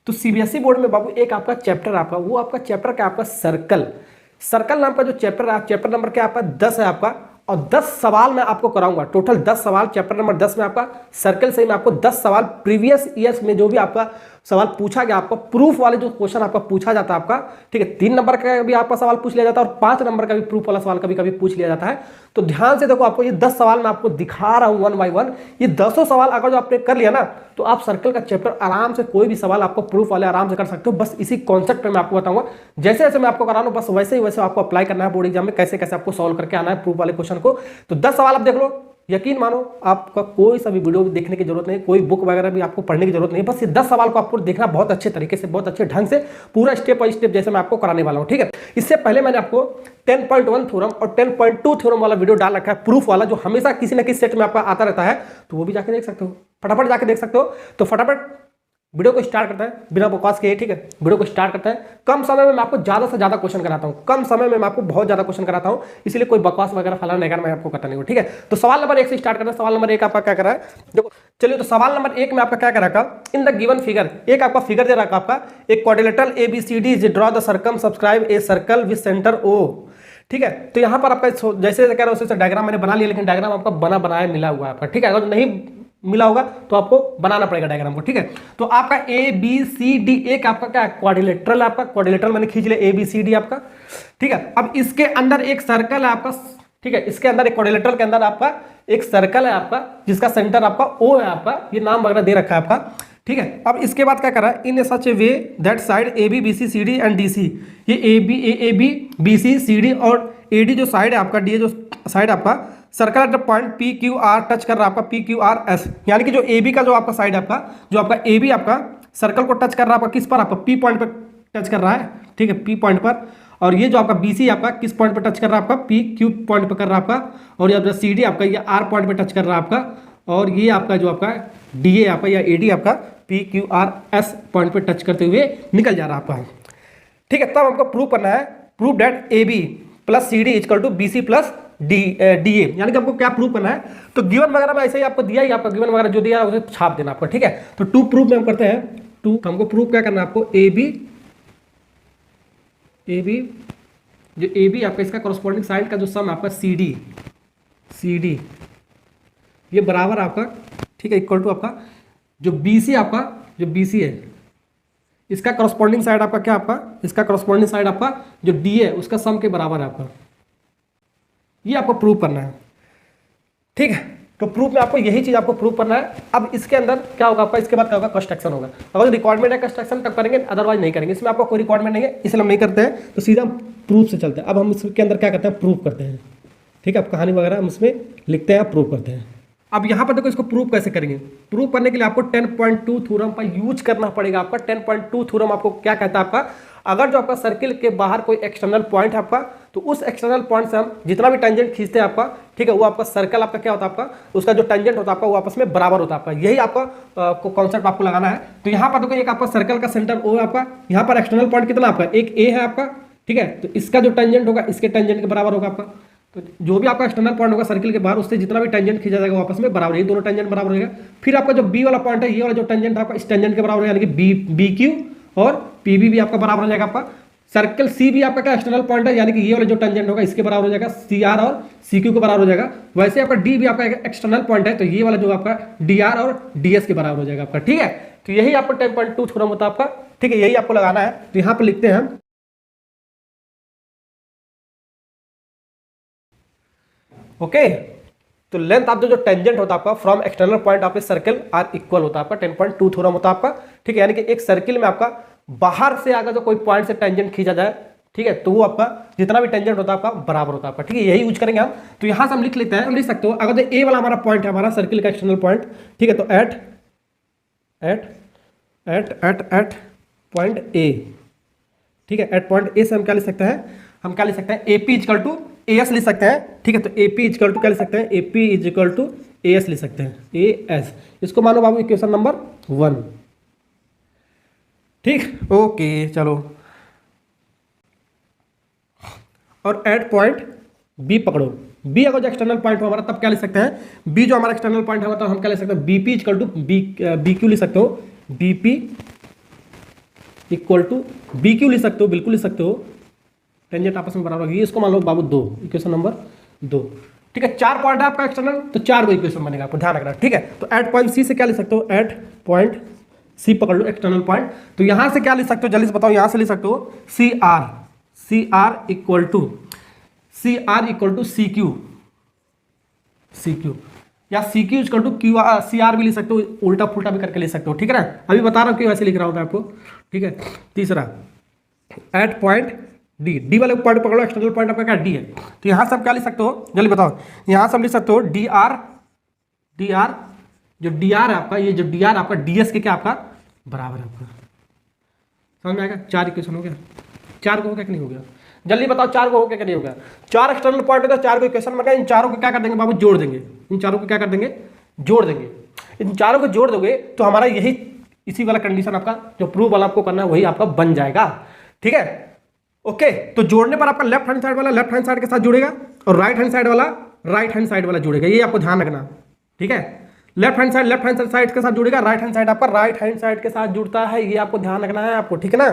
तो CBSE board में बाबू एक आपका चैप्टर आपका, वो आपका चैप्टर क्या आपका सर्कल, सर्कल नाम का जो चैप्टर है, चैप्टर नंबर क्या आपका 10 है आपका, और 10 सवाल मैं आपको कराऊंगा, टोटल 10 सवाल चैप्टर नंबर 10 में आपका सर्कल से ही मैं आपको 10 सवाल प्रीवियस ईयर्स में जो भी आपका सवाल पूछा गया, आपका प्रूफ वाले जो क्वेश्चन आपका पूछा जाता है आपका, ठीक है, 3 नंबर का भी आपका सवाल पूछ लिया जाता है और 5 नंबर का भी प्रूफ वाला सवाल कभी कभी पूछ लिया जाता है। तो ध्यान से देखो, आपको ये 10 सवाल मैं आपको दिखा रहा हूं 1 बाय 1। ये 10 सवाल अगर जो आपने कर लिया ना, तो आप सर्कल का चैप्टर आराम से कोई भी सवाल आपको प्रूफ वाले आराम से कर सकते हो। बस इसी कॉन्सेप्ट पे मैं आपको बताऊंगा, जैसे जैसे मैं आपको करा रहा हूं बस वैसे ही वैसे आपको अप्लाई करना है बोर्ड एग्जाम में, कैसे कैसे आपको सॉल्व करके आना है प्रूफ वाले क्वेश्चन को। तो 10 सवाल आप देख लो, यकीन मानो आपका कोई सा भी वीडियो भी देखने की जरूरत नहीं, कोई बुक वगैरह भी आपको पढ़ने की जरूरत नहीं, बस ये 10 सवाल को आपको देखना बहुत अच्छे तरीके से, बहुत अच्छे ढंग से, पूरा स्टेप बाय स्टेप जैसे मैं आपको कराने वाला हूं, ठीक है। इससे पहले मैंने आपको 10.1 थ्योरम और 10.2 थ्योरम वाला वीडियो डाल रखा है, प्रूफ वाला, जो हमेशा किसी ना किसी सेट में आपका आता रहता है, तो वो भी जाके देख सकते हो, फटाफट जाके देख सकते हो। तो फटाफट वीडियो को स्टार्ट करते हैं बिना बकवास के, ठीक है, वीडियो को स्टार्ट करते हैं। कम समय में मैं आपको ज्यादा से ज्यादा क्वेश्चन कराता हूं, कम समय में मैं आपको बहुत ज्यादा क्वेश्चन कराता हूं, इसलिए कोई बकवास वगैरह फलाना नहीं मैं आपको करता नहीं हूं, ठीक है। तो सवाल नंबर 1 से स्टार्ट करते हैं। सवाल नंबर 1 आपका क्या करा है, देखो चलिए। तो सवाल नंबर 1 में आपका क्या करा था, इन द गिवन फिगर, एक आपका फिगर दे रखा आपका, एक quadrilateral ABCD draw the circum subscribe a circle with centre O, ठीक है। तो यहाँ पर आपका जैसे कह रहा हूँ वैसे डायग्राम मैंने बना लिया, लेकिन डायग्राम आपका बना बनाया मिला हुआ है आपका, ठीक है। अगर नहीं मिला होगा तो आपको बनाना पड़ेगा डायग्राम को, ठीक है। तो आपका ABCD एक आपका क्या क्वाड्रिलेटरल, आपका क्वाड्रिलेटरल मैंने खींच लिया ABCD आपका, ठीक है। अब इसके अंदर एक सर्कल है आपका, ठीक है, इसके अंदर एक क्वाड्रिलेटरल के अंदर आपका एक सर्कल है आपका, जिसका सेंटर आपका O है आपका, ये नाम वगैरह दे रखा है आपका, ठीक है। अब इसके बाद क्या कर रहा है, in such a way that side AB BC CD and DC, ये AB BC CD और AD जो साइड है आपका, DA जो साइड आपका, circle at the point PQR touch कर रहा है आपका PQRS, यानी कि जो AB का जो आपका साइड आपका, जो आपका AB आपका सर्कल को टच कर रहा है आपका किस पर, आपका P पॉइंट पर टच कर रहा है, ठीक है, P पॉइंट पर। और ये जो आपका BC आपका किस पॉइंट पर टच कर रहा है आपका, PQ पॉइंट पर कर रहा है आपका। और ये आपका CD आपका ये R पॉइंट पर टच कर रहा है आपका। और ये आपका जो आपका DA आपका या AD आपका PQRS पॉइंट पर टच करते हुए निकल जा रहा है आपका, ठीक है। तब हमको प्रूव करना है, prove that AB plus CD equal to BC plus DA, यानी कि हमको क्या प्रूव करना है। तो गिवन वगैरह में ऐसे ही आपको दिया ही, आपका गिवन वगैरह जो दिया है उसे छाप देना आपको, ठीक है। तो टू प्रूफ में हम करते हैं, टू तो हमको प्रूफ क्या करना है आपको, AB जो AB आपका इसका कॉरस्पॉन्डिंग साइड का जो सम आपका CD ये बराबर आपका, ठीक है, इक्वल टू आपका जो BC आपका, जो BC है इसका कॉरस्पॉन्डिंग साइड आपका क्या आपका, इसका कॉरस्पॉन्डिंग साइड आपका जो D है उसका सम के बराबर है आपका, ये आपको प्रूव करना है, ठीक है। तो प्रूफ में आपको यही चीज आपको प्रूव करना है। अब इसके अंदर क्या होगा आपका, इसके बाद क्या होगा, कंस्ट्रक्शन होगा। अगर रिक्वायरमेंट है कंस्ट्रक्शन तब करेंगे, अदरवाइज नहीं करेंगे। इसमें आपका कोई रिक्वायरमेंट नहीं है इसलिए हम नहीं करते हैं, तो सीधा प्रूफ से चलते हैं। अब हम इसके अंदर क्या करते हैं, प्रूफ करते हैं, ठीक है। अब कहानी वगैरह हम इसमें लिखते हैं, प्रूव करते हैं। अब यहाँ पर देखो इसको प्रूव कैसे करेंगे। प्रूव करने के लिए आपको 10.2 थ्योरम का यूज करना पड़ेगा आपका। 10.2 थ्योरम आपको क्या कहता है आपका, अगर जो आपका सर्किल के बाहर कोई एक्सटर्नल पॉइंट है आपका, तो उस एक्सटर्नल पॉइंट से हम जितना भी टेंजेंट खींचते हैं आपका, ठीक है, वो आपका सर्कल आपका क्या होता है आपका, उसका जो टेंजेंट होता है आपका वो आपस में बराबर होता है आपका। यही आपका कॉन्सेप्ट आपको लगाना है। तो यहाँ पर देखो एक आपका सर्कल का सेंटर O है आपका, यहाँ पर एक्सटर्नल पॉइंट कितना आपका, एक A है आपका, ठीक है। तो इसका जो टेंजेंट होगा इसके टेंजेंट के बराबर होगा आपका। तो जो भी आपका एक्सटर्नल पॉइंट होगा सर्किल के बाहर, उससे जितना भी टेंजेंट खींचा जाएगा आपस में बराबर, ये दोनों टेंजेंट बराबर रहेगा। फिर आपका जो B वाला पॉइंट है, ये वाला जो टेंजेंट है आपका इस टेंजेंट के बराबर है, यानी कि BQ और PB भी आपका बराबर हो जाएगा आपका। सर्कल C भी आपका क्या एक्सटर्नल पॉइंट है, यानी कि ये वाला जो टेंजेंट होगा इसके बराबर हो जाएगा, CR और CQ के बराबर हो जाएगा। वैसे आपका D भी आपका एक्सटर्नल पॉइंट है, तो ये वाला जो आपका DR और DS के बराबर हो जाएगा आपका, ठीक है। तो यही आपको 10.2 थ्योरम होता है आपका, ठीक है, यही आपको लगाना है। तो यहाँ पर लिखते हैं हम, ओके। तो लेंथ ऑफ जो टेंजेंट होता है आपका from external point of a circle are equal होता है आपका 10.2 थ्योरम होता है आपका, ठीक है। यानी कि एक सर्किल में आपका बाहर से अगर जो कोई पॉइंट से टेंजेंट खींचा जाए, ठीक है, तो वो आपका जितना भी टेंजेंट होता है आपका बराबर होता है आपका, ठीक है। यही यूज करेंगे हम। तो यहां से हम लिख लेते हैं, हम लिख सकते हो अगर तो ए वाला हमारा पॉइंट है, हमारा सर्किल का एक्सटर्नल पॉइंट, ठीक है, तो एट पॉइंट ए, ठीक है, एट पॉइंट ए से हम क्या लिख सकते हैं, हम क्या लिख सकते हैं, AP इक्वल टू AS लिख सकते हैं, ठीक है। तो AP इक्वल टू क्या लिख सकते हैं, AP इक्वल टू AS लिख सकते हैं, AS। इसको मानो बाबू इक्वेशन नंबर 1, ठीक, ओके चलो। और एट पॉइंट B पकड़ो, B अगर जो एक्सटर्नल पॉइंट हो हमारा, तब क्या लिख सकते हैं, B जो हमारा एक्सटर्नल पॉइंट है, तो हम क्या लिख सकते हैं, BP इक्वल टू BQ लिख सकते हो, BP equal to B Q लिख सकते हो, बिल्कुल लिख सकते हो, टेंजेंट आपस में बराबर होगी। इसको मान लो बाबू 2, इक्वेशन नंबर 2। ठीक है, 4 पॉइंट है आपका एक्सटर्नल, तो 4 को इक्वेशन बनेगा, आपको ध्यान रखना। ठीक है, तो एट पॉइंट सी से क्या लिख सकते हो, एट पॉइंट सी पकड़ लो एक्सटर्नल पॉइंट। तो यहां से क्या लिख सकते हो, जल्दी से बताओ, यहां से लिख सकते हो C R equal to C Q, या C Q equal to Q C R भी लिख सकते हो, उल्टा फुल्टा भी करके लिख सकते हो। ठीक है ना, अभी बता रहा हूँ क्यों ऐसे लिख रहा हूँ मैं आपको। ठीक है, तीसरा एट पॉइंट डी वाले पॉइंट पकड़ो, एक्सटर्नल पॉइंट आपका क्या डी है, तो यहां से आप क्या लिख सकते हो, जल्दी बताओ। यहां से हम लिख सकते हो डी आर जो डी आर है आपका, ये जो डी आर आपका डी एस के क्या आपका बराबर है आपका। समझ में आएगा? 4 इक्वेशन हो गया, 4 को हो गया कि नहीं हो गया, जल्दी बताओ 4 को हो गया कि नहीं हो गया। 4 एक्सटर्नल पॉइंट है तो 4 को इक्वेशन में, इन चारों को क्या कर देंगे बाबू, जोड़ देंगे। इन चारों को क्या कर देंगे, जोड़ देंगे। इन चारों को जोड़ दोगे तो हमारा यही इसी वाला कंडीशन आपका जो प्रूव वाला आपको करना है वही आपका बन जाएगा। ठीक है, ओके। तो जोड़ने पर आपका लेफ्ट हैंड साइड वाला लेफ्ट हैंड साइड के साथ जुड़ेगा और राइट हैंड साइड वाला राइट हैंड साइड वाला जुड़ेगा, ये आपको ध्यान रखना। ठीक है, लेफ्ट हैंड साइड के साथ जुड़ेगा, राइट हैंड साइड आपका राइट हैंड साइड के साथ जुड़ता है, ये आपको ध्यान रखना है आपको। ठीक है ना,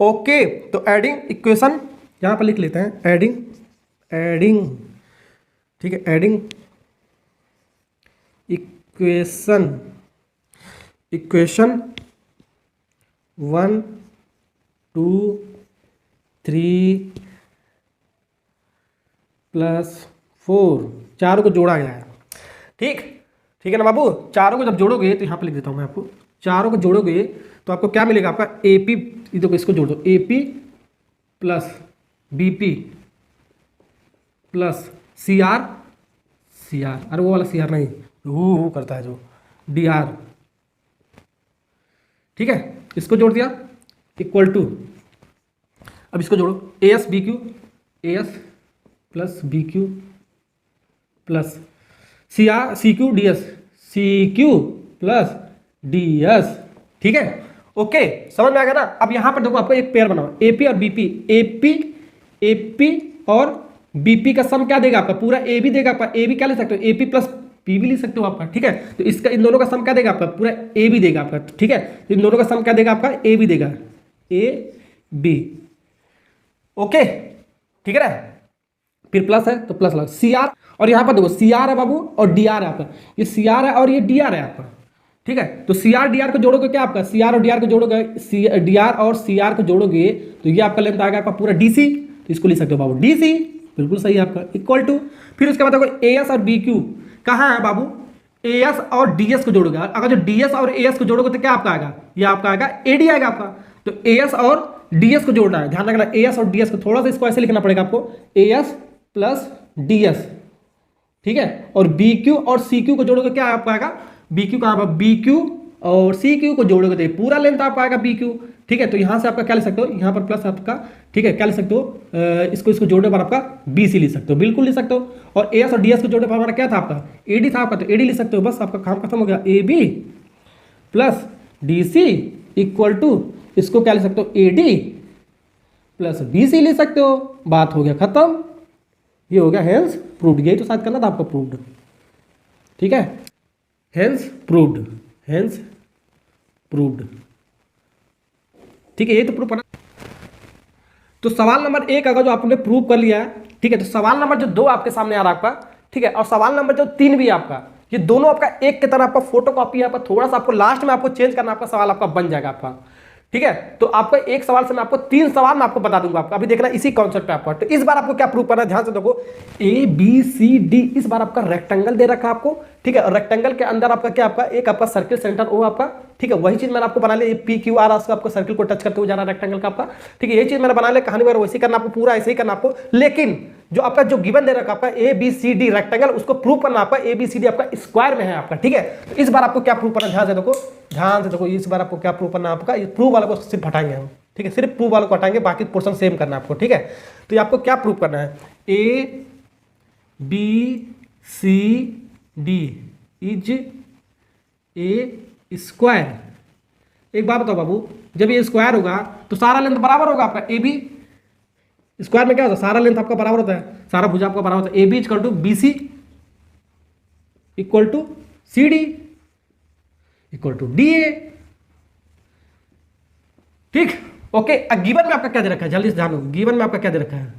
ओके। तो एडिंग इक्वेशन यहां पर लिख लेते हैं, एडिंग ठीक है, एडिंग इक्वेशन 1 2 3 प्लस 4, चारों को जोड़ा गया है। ठीक है ना बाबू, चारों को जब जोड़ोगे तो यहां पे लिख देता हूं मैं आपको, चारों को जोड़ोगे तो आपको क्या मिलेगा, आपका एपी, देखो इसको जोड़ दो, AP plus BP plus CR, अरे वो वाला सीआर नहीं, हु करता है जो डीआर। ठीक है, इसको जोड़ दिया इक्वल टू, अब इसको जोड़ो A S B Q, A S plus B Q plus C Q D S, C Q plus D S. ठीक है, ओके, समझ में आ गया ना। अब यहां पर देखो आपको एक पेयर बनाओ, एपी और बीपी, एपी और बीपी का सम क्या देगा आपका, पूरा ए भी देगा आपका, ए भी क्या ले सकते हो, एपी प्लस पी भी लिख सकते हो आपका। ठीक है, तो इसका इन दोनों का सम क्या देगा आपका, पूरा ए भी देगा आपका। ठीक है, इन दोनों का सम क्या देगा आपका, ए भी देगा, ए बी। ओके, ठीक है ना, फिर प्लस है तो प्लस लगा सी आर, और यहां पर देखो सी आर है बाबू और डी आर है आपका, ये सी आर है और ये डी आर है आपका। ठीक है, तो सी आर डी आर को जोड़ोगे क्या आपका, सी आर और डी आर को जोड़ोगे, डी आर और सी आर को जोड़ोगे तो ये आपका लेंथ आएगा आपका पूरा डीसी, तो इसको लिख सकते हो बाबू डीसी, बिल्कुल सही है आपका, इक्वल टू, फिर उसके बाद देखो एएस और बी क्यू कहाँ है बाबू, एएस और डीएस को जोड़ोगे, अगर जो डीएस और एएस को जोड़ोगे तो क्या आपका आएगा, ये आपका आएगा एडी आएगा आपका। तो एएस और डीएस को जोड़ना है, ध्यान रखना, एएस और डीएस को थोड़ा सा इसको ऐसे लिखना पड़ेगा आपको, एएस प्लस डीएस। ठीक है, और बी क्यू और सी क्यू को जोड़ोगे क्या आपका आएगा, बी क्यू कहाँ, बी क्यू और सी क्यू को जोड़ोगे तो पूरा लेंथ आपका आएगा बी क्यू। ठीक है, तो यहां से आपका क्या लिख सकते हो, यहां पर प्लस आपका, ठीक है, क्या लिख सकते हो, इसको जोड़ने पर आपका बी सी लिख सकते हो, बिल्कुल लिख सकते हो। और एएस और डीएस को जोड़ने पर हमारा क्या था आपका, एडी था आपका, तो एडी लिख सकते हो, बस आपका काम खत्म हो गया, A B plus D C equal to, इसको क्या लिख सकते हो, A D plus B C लिख सकते हो, बात हो गया खत्म, ये हो गया हेंस प्रूव्ड। यही तो साथ करना था आपका प्रूव्ड। ठीक है, हेंस प्रूव्ड, हेंस प्रूव्ड। ठीक है, ये तो प्रूव करना। तो सवाल नंबर 1 अगर जो आपने प्रूव कर लिया है, ठीक है, तो सवाल नंबर जो 2 आपके सामने आ रहा है आपका, ठीक है, और सवाल नंबर जो 3 भी है आपका, ये दोनों आपका एक के तरह आपका फोटो कॉपी है, आपका थोड़ा सा आपको लास्ट में आपको चेंज करना, आपका सवाल आपका बन जाएगा आपका। ठीक है, तो आपका एक सवाल से मैं आपको 3 सवाल मैं आपको बता दूंगा आपका, अभी देखना इसी कॉन्सेप्ट पे आपका। तो इस बार आपको क्या प्रूव करना है, ध्यान से देखो, ए बी सी डी, इस बार आपका रेक्टेंगल दे रखा है आपको। ठीक है, और रेक्टेंगल के अंदर आपका क्या, आपका एक आपका सर्किल सेंटर ओ आपका, ठीक है, वही चीज मैंने आपको बना लिया, पी क्यू आर आपको सर्किल को टच करते हुए जा रहा है रेक्टेंगल का आपका। ठीक है, ये चीज मैंने बना लिया, कहानी बार वैसे ही करना आपको, पूरा ऐसे ही करना आपको, लेकिन जो आपका जो गिवन दे रखा आपका A B C D rectangle, उसको प्रूव करना आपका ए बी सी डी आपका स्क्वायर में है आपका। ठीक है, तो इस बार आपको क्या प्रूव करना, ध्यान से देखो, ध्यान से देखो, इस बार आपको क्या प्रूव करना आपका, प्रूव वाले को सिर्फ हटाएंगे हम। ठीक है, सिर्फ प्रूव वाले को हटाएंगे, बाकी पोर्शन सेम करना आपको। ठीक है, तो आपको क्या प्रूव करना है, A B C D is a square. एक बात बताओ बाबू, जब ये स्क्वायर होगा तो सारा लेंथ बराबर होगा आपका, ए बी स्क्वायर में क्या होता है, सारा लेंथ आपका बराबर होता है, सारा भुजा आपका बराबर होता है, A B equal to B C equal to C D equal to D A. ठीक, ओके, गिवन में आपका क्या दे रखा है, जल्दी से जानो, गिवन में आपका क्या दे रखा है,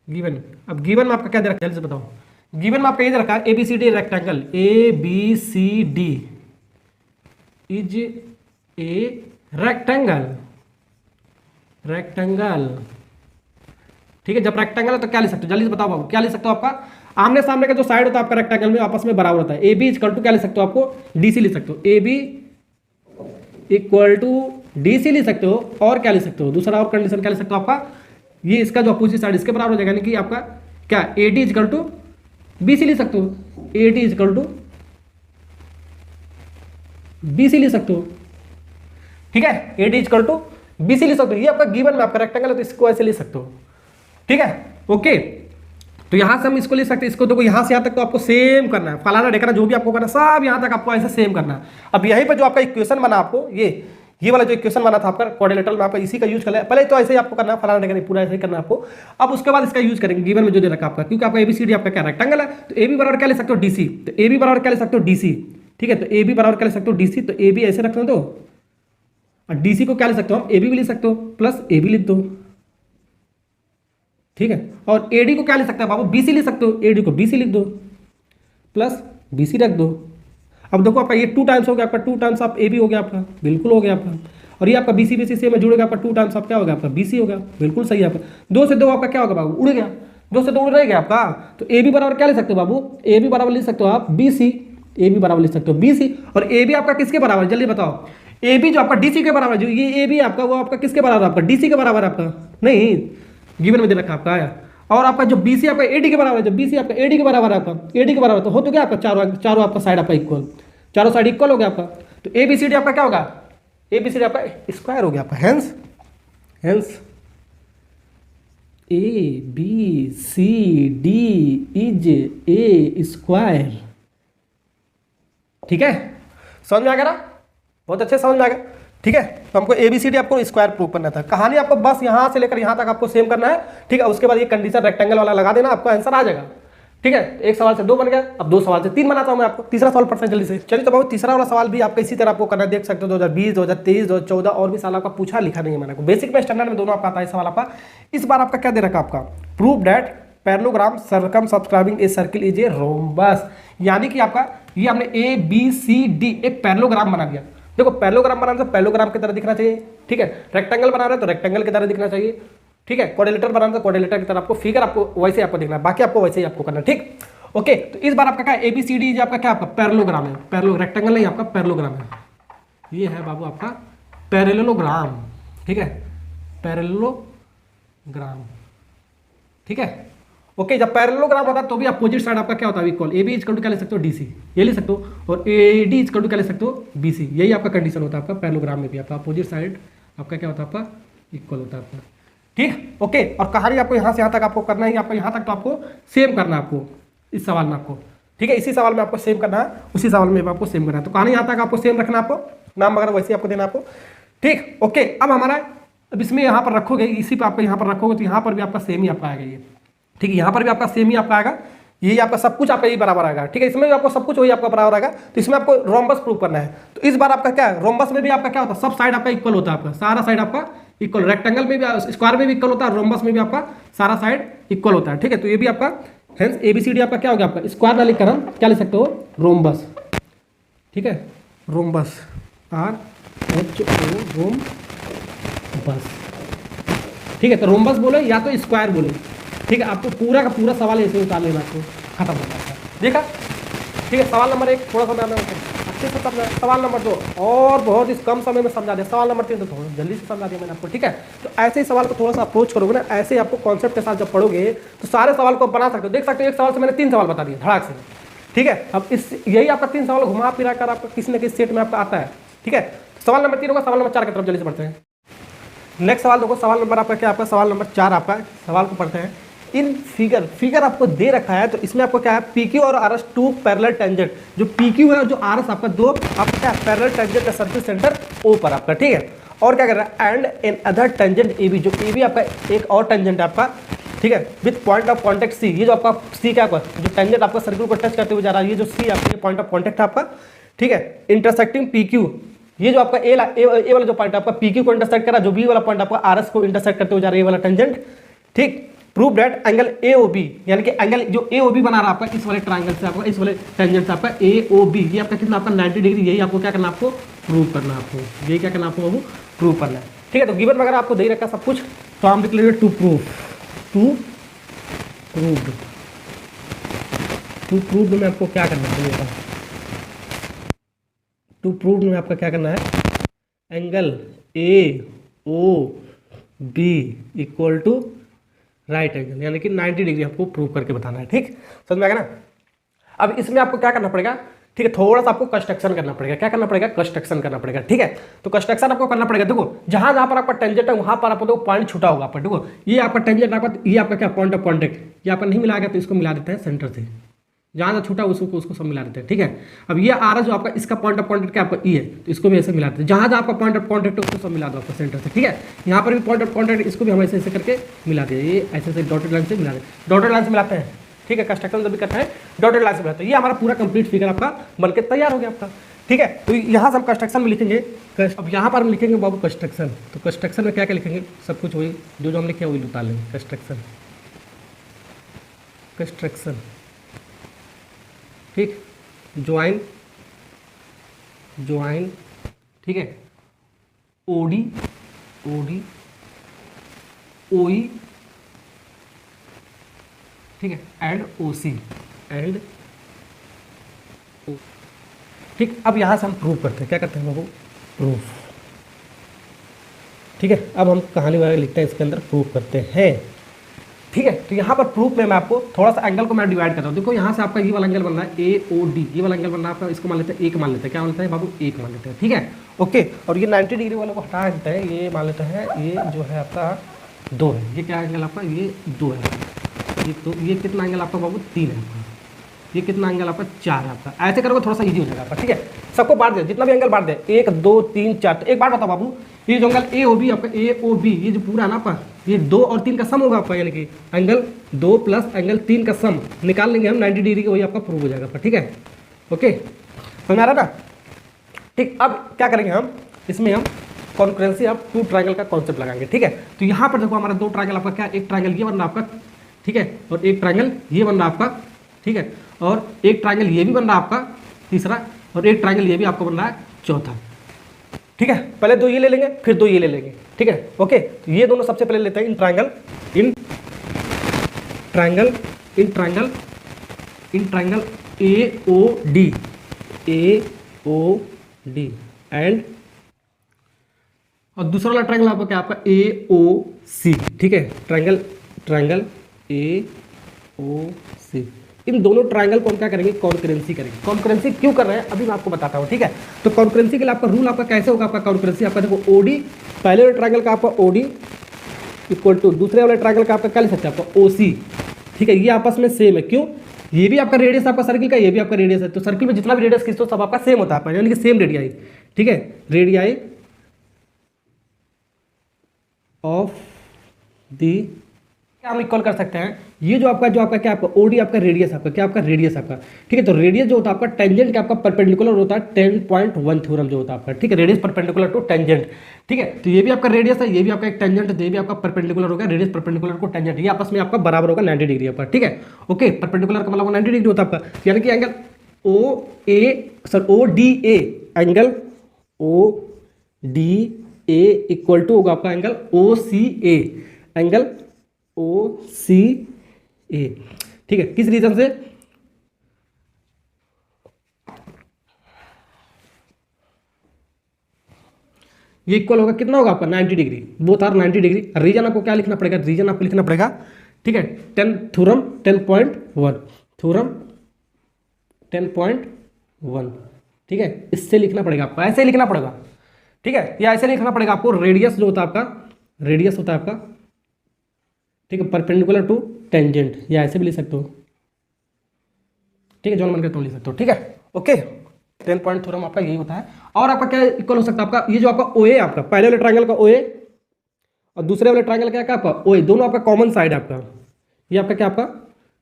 गिवन, अब गिवन में आपका क्या दे रखा है, जल्दी से बताओ। गिवन में आपका ये दे रखा है A B C D rectangle, A B C D is a rectangle, rectangle, ठीक है। जब रेक्टेंगल है तो क्या लिख सकते हो, जल्दी से बताओ बाबू, क्या लिख सकते हो, आपका आमने सामने का जो साइड होता है आपका रेक्टेंगल में आपस में बराबर होता है। ए बी इक्वल टू क्या लिख सकते हो, आपको डी सी लिख सकते हो, A B equal to D C लिख सकते हो, और क्या लिख सकते हो, दूसरा और कंडीशन क्या लिख सकते हो, आपका ये इसका जो अपोजिट साइड इसके बराबर हो जाएगा, यानी कि आपका क्या A D equal to B C लिख सकते हो, A D equal to B C लिख सकते हो, ठीक है, A D equal to B C लिख सकते हो। ये आपका गिवन में आपका रेक्टेंगल है तो इसको ऐसे लिख सकते हो, ठीक है, ओके। तो यहां से हम इसको लिख सकते हैं, इसको देखो यहां से यहां तक तो आपको सेम करना है, फलाना ढेकना जो भी आपको करना है सब यहां तक आपको ऐसे सेम करना है। अब यहीं पर जो आपका इक्वेशन बना आपको ये वाला जो इक्वेशन बना था आपका क्वाड्रिलेटरल में, आपका इसी का यूज कर लिया, पहले तो ऐसे ही आपको करना है, फलाना ढेकना पूरा ऐसे ही करना है आपको। अब उसके बाद इसका यूज करेंगे गिवन में जो दे रखा आपका, क्योंकि आपका एबीसीडी आपका क्या रेक्टेंगल है, तो ए बी बराबर क्या लिख सकते हो, डीसी, तो ए बी बराबर क्या लिख सकते हो, डीसी, ठीक है। तो ए बी बराबर क्या लिख सकते हो, डीसी, तो ए बी ऐसे रखने दो, और डीसी को क्या लिख सकते हो, ए बी भी लिख सकते हो प्लस ए बी लिख दो, ठीक है। और एडी को क्या लिख सकते हो बाबू, बीसी लिख सकते हो, एडी को बीसी लिख दो प्लस बीसी रख दो। अब देखो आपका ये 2 टाइम्स हो गया आपका, 2 टाइम्स आप ए बी हो गया आपका, बिल्कुल हो गया आपका, और ये आपका बीसी बीसी से में जुड़ेगा आपका, 2 टाइम्स आप क्या हो गया आपका, बीसी हो गया, बिल्कुल सही है आपका। 2 से 2 आपका क्या होगा बाबू, उड़ गया, 2 से 2 उड़ गया आपका। तो ए बी बराबर क्या लिख सकते हो बाबू, ए बी बराबर लिख सकते हो आप बीसी, ए बी बराबर लिख सकते हो बीसी, और ए बी आपका किसके बराबर, जल्दी बताओ, ए बी जो आपका डीसी के बराबर, जो ये ए बी आपका वो आपका किसके बराबर, आपका डीसी के बराबर आपका, नहीं गिवन में दे रखा आपका आया। और आपका जो बीसी आपका एडी के बराबर है, जो बीसी आपका एडी के बराबर है, आपका एडी के बराबर तो हो तो क्या आपका चारों आपका साइड आपका इक्वल, चारों साइड इक्वल हो गया आपका। तो ए बी सी डी आपका क्या होगा, ए बी सी डी आपका स्क्वायर हो गया आपका, hence A B C D is a square, ठीक है, समझ में आ गया ना, बहुत अच्छे समझ में आ गया, ठीक है। तो हमको एबीसीडी आपको स्क्वायर प्रूव करना था, कहानी आपको बस यहां से लेकर यहां तक आपको सेम करना है, ठीक है। उसके बाद ये कंडीशन रेक्टेंगल वाला लगा देना, आपका आंसर आ जाएगा, ठीक है। एक सवाल से 2 बन गया, अब 2 सवाल से 3 बनाता हूं मैं आपको, तीसरा सवाल पढ़ते हैं जल्दी से। चलिए तो बहुत तीसरा वाला सवाल भी आपका इसी तरह आपको करना देख सकते हो, 2020, 2023, 2014 और भी साल आपका पूछा लिखा नहीं है मैंने, बेसिक में स्टैंडर्ड में दोनों आपका आता है सवाल आपका। इस बार आपका क्या दे रखा आपका, prove that parallelogram circum subscribing a circle is a rhombus, यानी कि आपका ये हमने ए बी सी डी एक पैरेललोग्राम बना दिया। देखो पैरेललोग्राम बनाना तो पैरेललोग्राम की तरह दिखना चाहिए, ठीक है। रेक्टेंगल बना रहे हैं तो रेक्टेंगल की तरह दिखना चाहिए, ठीक है। क्वाड्रिलेटरल बनाना तो क्वाड्रिलेटर की तरह आपको फिगर आपको वैसे आपको दिखना है, बाकी आपको वैसे ही आपको करना है, ठीक, ओके। तो इस बार आपका क्या एबीसीडी आपका क्या आपका पैरेललोग्राम है, पैरेललो रेक्टेंगल नहीं आपका पैरेललोग्राम है, ये है बाबू आपका पैरेललोग्राम, ठीक है, पैरेललोग्राम, ठीक है, ओके। जब पैरेललोग्राम होता है तो भी अपोजिट साइड आपका क्या होता है, equal, A B equal to क्या लिख सकते हो, डीसी, ये लिख सकते हो, और ए डी इक्वल टू क्या लिख सकते हो, बीसी, यही आपका कंडीशन होता है आपका पैरेललोग्राम में भी, आपका अपोजिट साइड आपका क्या होता है, आपका इक्वल होता है आपका, ठीक, ओके। और कहानी आपको यहाँ से यहाँ तक आपको करना है, आपको यहाँ तक तो आपको सेम करना है आपको इस सवाल में आपको, ठीक है, इसी सवाल में आपको सेम करना है, उसी सवाल में आपको सेम करना है। तो कहानी यहाँ तक आपको सेम रखना, आपको नाम वगैरह वैसे आपको देना आपको, ठीक, ओके। अब हमारा अब इसमें यहाँ पर रखोगे, इसी पर आपको यहाँ पर रखोगे तो यहाँ पर भी आपका सेम ही आपका आएगा ये, ठीक है, यहाँ पर भी आपका सेम ही आपका आएगा, यही आपका सब कुछ आपका यही बराबर आएगा, ठीक है। इसमें भी आपको सब कुछ वही आपका बराबर आएगा, तो इसमें आपको रोम्बस प्रूव करना है। तो इस बार आपका क्या है, रोम्बस में भी आपका क्या होता है, सब साइड आपका इक्वल होता है, आपका सारा साइड आपका इक्वल, रेक्टेंगल में भी स्क्वायर में भी इक्वल होता है, रोम्बस में भी आपका सारा साइड इक्वल होता है, ठीक है। तो ये भी आपका हेंस एबीसीडी आपका क्या हो गया, आपका स्क्वायर ना लिखकर हम क्या लिख सकते हो, रोम्बस, ठीक है, रोम्बस, RHO रोम्बस, ठीक है। तो रोम्बस बोले या तो स्क्वायर बोले, ठीक है, आपको पूरा का पूरा सवाल ऐसे उतार लेना, आपको खत्म हो जाता है, देखा, ठीक है। सवाल नंबर 1 थोड़ा सा मैं अच्छे से समझा, सवाल नंबर 2 और बहुत ही कम समय में समझा दिया, सवाल नंबर 3 तो थोड़ा जल्दी से समझा दिया मैंने आपको, ठीक है। तो ऐसे ही सवाल को थोड़ा सा अप्रोच करोगे ना, ऐसे ही आपको कॉन्सेप्ट के साथ जब पढ़ोगे तो सारे सवाल को बना सकते हो, देख सकते हो। एक सवाल से मैंने 3 सवाल बता दिए धड़ाक से, ठीक है। अब इस यही आपका 3 सवाल घुमा फिरा कर आपका किसी न किसी सेट में आपका आता है, ठीक है। सवाल नंबर 3 होगा, सवाल नंबर 4 की तरफ जल्दी से बढ़ते हैं। नेक्स्ट सवाल देखो, सवाल नंबर आपका क्या, आपका सवाल नंबर 4 आपका सवाल को पढ़ते हैं। इन फिगर आपको दे रखा है, तो इसमें आपको क्या है, PQ और RS 2 पैरेलल टेंजेंट, जो PQ है और जो RS आपका 2 आपका क्या है, पैरेलल टेंजेंट का सर्किल सेंटर O पर आपका, ठीक है। और क्या कर रहा है, and in other tangent AB, जो AB आपका एक और टेंजेंट है आपका, ठीक है, with point of contact C, ये जो आपका C क्या आपका जो टेंजेंट आपका सर्किल को टच करते हुए जा रहा है, ये जो C आपका पॉइंट ऑफ कॉन्टेक्ट है आपका, ठीक है, इंटरसेक्टिंग PQ ये जो आपका ए वाला जो पॉइंट आपका पी क्यू को इंटरसेक्ट कर रहा है, जो बी वाला पॉइंट आपका आर एस को इंटरसेक्ट करते हुए जा रहा है, ये वाला टेंजेंट, ठीक। Prove that angle A O B, यानी कि एंगल जो ए ओ बी बना रहा है आपका इस वाले ट्राइंगल से, आपका इस वाले टेंजेंट से आपका ए ओ बी, ये आपका कितना आपका 90 डिग्री, यही आपको क्या करना है, आपको प्रूव करना है, आपको यही क्या करना है, आपको प्रूव करना है, ठीक है। तो गिवन वगैरह आपको दे ही रखा सब कुछ, तो हम लिख लेंगे टू प्रूव, टू प्रूव में आपको क्या करना है, टू प्रूव में आपका क्या करना है, angle A O B equal to right angle, यानी कि 90 डिग्री आपको प्रूव करके बताना है, ठीक, समझ में आएगा ना। अब इसमें आपको क्या करना पड़ेगा, ठीक है, थोड़ा सा आपको कंस्ट्रक्शन करना पड़ेगा, क्या करना पड़ेगा, कंस्ट्रक्शन करना पड़ेगा, ठीक है। तो कंस्ट्रक्शन आपको करना पड़ेगा, देखो जहां जहां पर आपका टेंजेंट है वहां पर आपको पॉइंट छूटा होगा आपका, देखो ये आपका टेंजेंट आपका, ये आपका क्या पॉइंट ऑफ कॉन्टेक्ट, ये आपका नहीं मिलाएगा तो इसको मिला देते हैं सेंटर से, जहाँ जहाँ छूटा उसको सब मिला देते हैं, ठीक है। अब ये आ रहा जो आपका इसका पॉइंट ऑफ कॉन्टेक्ट क्या आपका ई है, तो इसको भी ऐसे मिला देते हैं, जहाँ जहाँ आपका पॉइंट ऑफ कॉन्टेक्ट है उसको सब मिला दो आपको सेंटर से, ठीक है। यहाँ पर भी पॉइंट ऑफ कॉन्टेक्ट, इसको भी हम ऐसे ऐसे करके मिला दिए, ये ऐसे ऐसे डॉटेड लाइन से मिला दें, डॉटेड लाइन से मिलाते हैं, ठीक है। कंस्ट्रक्शन जब भी करते हैं डॉटेड लाइन से मिलाते हैं, ये हमारा पूरा कंप्लीट फिगर आपका बनके तैयार हो गया आपका, ठीक है। तो यहाँ से हम कंस्ट्रक्शन में लिखेंगे, अब यहाँ पर हम लिखेंगे बाबू कंस्ट्रक्शन, तो कंस्ट्रक्शन में क्या क्या लिखेंगे, सब कुछ वही जो हम लिखे वही उतार लेंगे, कंस्ट्रक्शन, ठीक, ज्वाइन, ठीक है, ओडी, ओई, ठीक है, एंड ओसी, ठीक। अब यहां से हम प्रूव करते हैं, क्या करते हैं बाबू, प्रूफ, ठीक है। अब हम कहानी वगैरह लिखते हैं इसके अंदर, प्रूव करते हैं, ठीक है। तो यहाँ पर प्रूफ में मैं आपको थोड़ा सा एंगल को मैं डिवाइड करता हूँ, देखो यहाँ से आपका ये वाला एंगल बन रहा है ए ओ डी, ये वाला एंगल बन रहा है आपका, इसको मान लेते हैं एक, मान लेते हैं क्या मान लेते हैं बाबू, एक मान लेते हैं, ठीक है, ओके। और ये 90 डिग्री वाले को हटा देते हैं, ये मान लेते हैं ये जो है आपका 2 है, ये क्या एंगल आपका, ये 2 है, ये तो ये कितना एंगल आपका बाबू 3 है आपका, ये कितना एंगल आपका 4 है आपका, ऐसे करोगे थोड़ा सा इजी हो जाएगा आपका, ठीक है। सबको बांट दे, जितना भी एंगल बांट दे, 1 2 3 4। तो एक बात बताओ बाबू, ये जो एंगल ए ओ बी आपका, ए ओ बी ये जो पूरा है ना आपका, ये 2 और 3 का सम होगा आपका, यानी कि एंगल 2 प्लस एंगल 3 का सम निकाल लेंगे हम 90 डिग्री का, वही आपका प्रूव हो जाएगा आपका, ठीक है, ओके, समझ आ रहा ना, ठीक। अब क्या करेंगे हम, इसमें हम कॉन्करेंसी ऑफ 2 ट्रायंगल का कॉन्सेप्ट लगाएंगे, ठीक है। तो यहाँ पर देखो हमारा 2 ट्रायंगल आपका क्या, एक ट्रायंगल ये बन रहा आपका, ठीक है, और एक ट्रायंगल ये बन रहा आपका, ठीक है, और एक ट्रायंगल ये भी बन रहा आपका तीसरा, और एक ट्रायंगल ये भी आपको बन रहा है चौथा, ठीक है। पहले 2 ये ले लेंगे, फिर 2 ये ले लेंगे, ठीक है, ओके। तो ये दोनों सबसे पहले लेते हैं in triangle A O D and, और दूसरा वाला ट्रायंगल आपका क्या, आपका ए ओ सी, ठीक है, ट्रायंगल ए ओ सी। इन दोनों ट्रायंगल को हम क्या करेंगे, कॉन्करेंसी करेंगे। कॉन्करेंसी क्यों कर रहे हैं अभी मैं आपको बताता हूँ, ठीक है। तो कॉन्करेंसी के लिए आपका रूल आपका कैसे होगा, आपका कॉन्करेंसी आपका देखो ओडी, पहले वाले ट्रायंगल का आपका ओडी इक्वल टू दूसरे वाले ट्रायंगल का आपका क्या लिख सकते हैं, आपका ओसी, ठीक है। ये आपस में सेम है, क्यों, ये भी आपका रेडियस आपका सर्किल का, ये भी आपका रेडियस है, तो सर्किल में जितना भी रेडियस खींचो सब आपका सेम होता है, यानी कि सेम रेडियाई, ठीक है, रेडियाई ऑफ दी, क्या हम इक्वल कर सकते हैं, ये जो आपका क्या आपका ओडी आपका रेडियस आपका क्या, आपका रेडियस आपका, ठीक है। तो रेडियस जो होता है आपका टेंजेंट का आपका परपेंडिकुलर होता है 10.1 थ्योरम जो होता है आपका, ठीक है, रेडियस परपेंडिकुलर टू टेंजेंट, ठीक है। तो ये भी आपका रेडियस है, ये भी आपका एक टेंजेंट है, ये भी आपका परपेंडिकुलर होगा, रेडियस परपेंडिकुलर को टेंजेंट, ये आपस में आपका बराबर होगा 90 डिग्री आपका, ठीक है, ओके। परपेंडिकुलर का मतलब 90 डिग्री होता है आपका, यानी कि angle O D A, angle O D A equal to होगा आपका एंगल ओ सी ए, एंगल ओ सी ए, ठीक है। किस रीजन से, ये इक्वल होगा कितना होगा आपका 90 degree, both are 90 degree. Reason आपको क्या लिखना पड़ेगा, रीजन आपको लिखना पड़ेगा, ठीक है, थ्योरम 10.1, ठीक है, इससे लिखना पड़ेगा आपको, ऐसे लिखना पड़ेगा, ठीक है, या ऐसे लिखना पड़ेगा आपको, रेडियस जो होता है आपका, रेडियस होता है आपका, ठीक है, परपेंडिकुलर टू टेंजेंट, या ऐसे भी लिख सकते हो, ठीक है, जो मन करता हूँ लिख सकते हो, ठीक है, ओके। 10 पॉइंट थ्योरम आपका यही होता है। और आपका क्या इक्वल हो सकता है आपका, ये जो आपका ओ ए आपका, पहले वाले ट्रायंगल का ओ ए और दूसरे वाले ट्रायंगल का आपका ओ ए, दोनों आपका कॉमन साइड आपका, ये आपका क्या, आपका